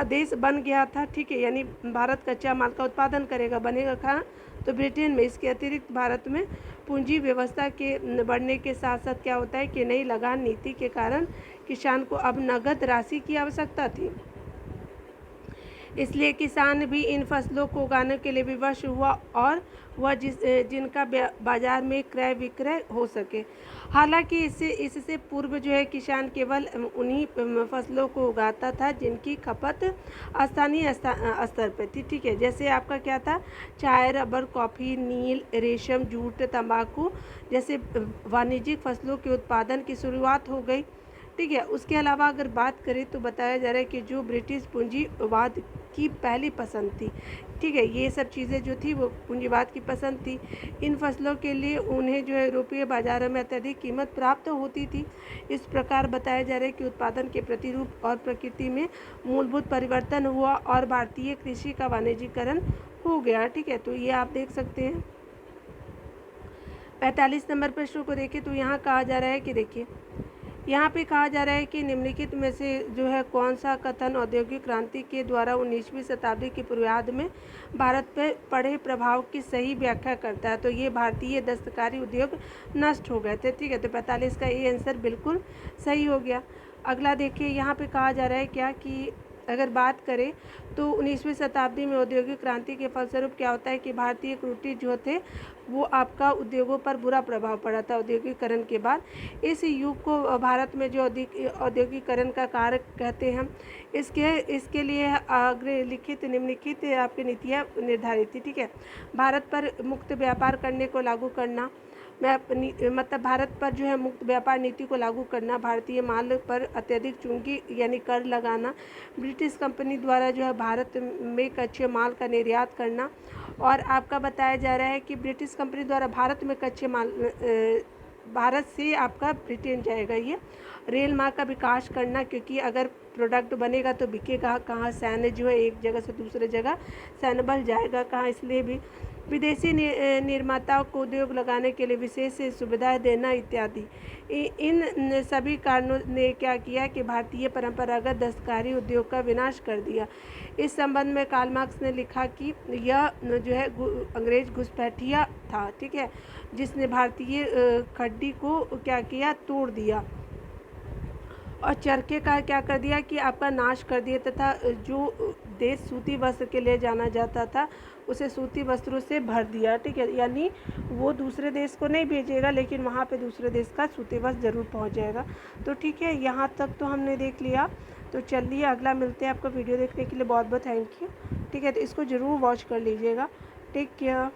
देश बन गया था, ठीक है। यानी भारत कच्चा माल का उत्पादन करेगा, बनेगा कहाँ, तो ब्रिटेन में। इसके अतिरिक्त भारत में पूंजी व्यवस्था के बढ़ने के साथ साथ क्या होता है कि नई लगान नीति के कारण किसान को अब नगद राशि की आवश्यकता थी, इसलिए किसान भी इन फसलों को उगाने के लिए विवश हुआ और वह जिनका बाजार में क्रय विक्रय हो सके। हालांकि इससे पूर्व जो है किसान केवल उन्हीं फसलों को उगाता था जिनकी खपत स्थानीय स्तर पर थी, ठीक है। जैसे आपका क्या था, चाय, रबर, कॉफ़ी, नील, रेशम, जूट, तंबाकू जैसे वाणिज्यिक फसलों के उत्पादन की शुरुआत हो गई, ठीक है। उसके अलावा अगर बात करें तो बताया जा रहा है कि जो ब्रिटिश पूंजीवाद की पहली पसंद थी, ठीक है, ये सब चीज़ें जो थी वो पूंजीवाद की पसंद थी। इन फसलों के लिए उन्हें जो है यूरोपीय बाज़ारों में अत्यधिक कीमत प्राप्त होती थी। इस प्रकार बताया जा रहा है कि उत्पादन के प्रतिरूप और प्रकृति में मूलभूत परिवर्तन हुआ और भारतीय कृषि का वाणिज्यीकरण हो गया, ठीक है। तो ये आप देख सकते हैं। 45 नंबर प्रश्न को देखें तो यहाँ कहा जा रहा है कि देखिए, यहाँ पे कहा जा रहा है कि निम्नलिखित में से जो है कौन सा कथन औद्योगिक क्रांति के द्वारा 19वीं शताब्दी के पूर्वार्ध में भारत पर पड़े प्रभाव की सही व्याख्या करता है। तो ये भारतीय दस्तकारी उद्योग नष्ट हो गए थे, ठीक है। तो 45 का ये आंसर बिल्कुल सही हो गया। अगला देखिए, यहाँ पे कहा जा रहा है क्या कि अगर बात करें तो 19वीं शताब्दी में औद्योगिक क्रांति के फलस्वरूप क्या होता है कि भारतीय क्रूटी जो थे वो आपका उद्योगों पर बुरा प्रभाव पड़ा था औद्योगिकरण के बाद। इस युग को भारत में जो औद्योगिकरण का कारक कहते हैं। इसके लिए आगे लिखित निम्नलिखित आपकी नीतियाँ निर्धारित थी, ठीक है। भारत पर मुक्त व्यापार करने को लागू करना, मतलब भारत पर जो है मुक्त व्यापार नीति को लागू करना, भारतीय माल पर अत्यधिक चूंगी यानी कर लगाना, ब्रिटिश कंपनी द्वारा जो है भारत में कच्चे माल का निर्यात करना। और आपका बताया जा रहा है कि ब्रिटिश कंपनी द्वारा भारत में कच्चे माल भारत से आपका ब्रिटेन जाएगा। ये रेल मार्ग का विकास करना, क्योंकि अगर प्रोडक्ट बनेगा तो बिकेगा कहाँ, सैन्य जो है एक जगह से दूसरे जगह सैन्य बल जाएगा कहाँ, इसलिए भी विदेशी निर्माताओं को उद्योग लगाने के लिए विशेष सुविधाएं देना इत्यादि। इन सभी कारणों ने क्या किया कि भारतीय परंपरागत दस्तकारी उद्योग का विनाश कर दिया। इस संबंध में कार्ल मार्क्स ने लिखा कि यह जो है अंग्रेज घुसपैठिया था, ठीक है, जिसने भारतीय खड्डी को क्या किया, तोड़ दिया और चरखे का क्या कर दिया कि आपका नाश कर दिया, तथा जो देश सूती वस्त्र के लिए जाना जाता था उसे सूती वस्त्रों से भर दिया, ठीक है। यानी वो दूसरे देश को नहीं भेजेगा, लेकिन वहाँ पे दूसरे देश का सूती वस्त्र ज़रूर पहुँच जाएगा। तो ठीक है, यहाँ तक तो हमने देख लिया। तो चलिए अगला मिलते हैं। आपका वीडियो देखने के लिए बहुत बहुत थैंक यू, ठीक है। तो इसको ज़रूर वॉच कर लीजिएगा। Take care.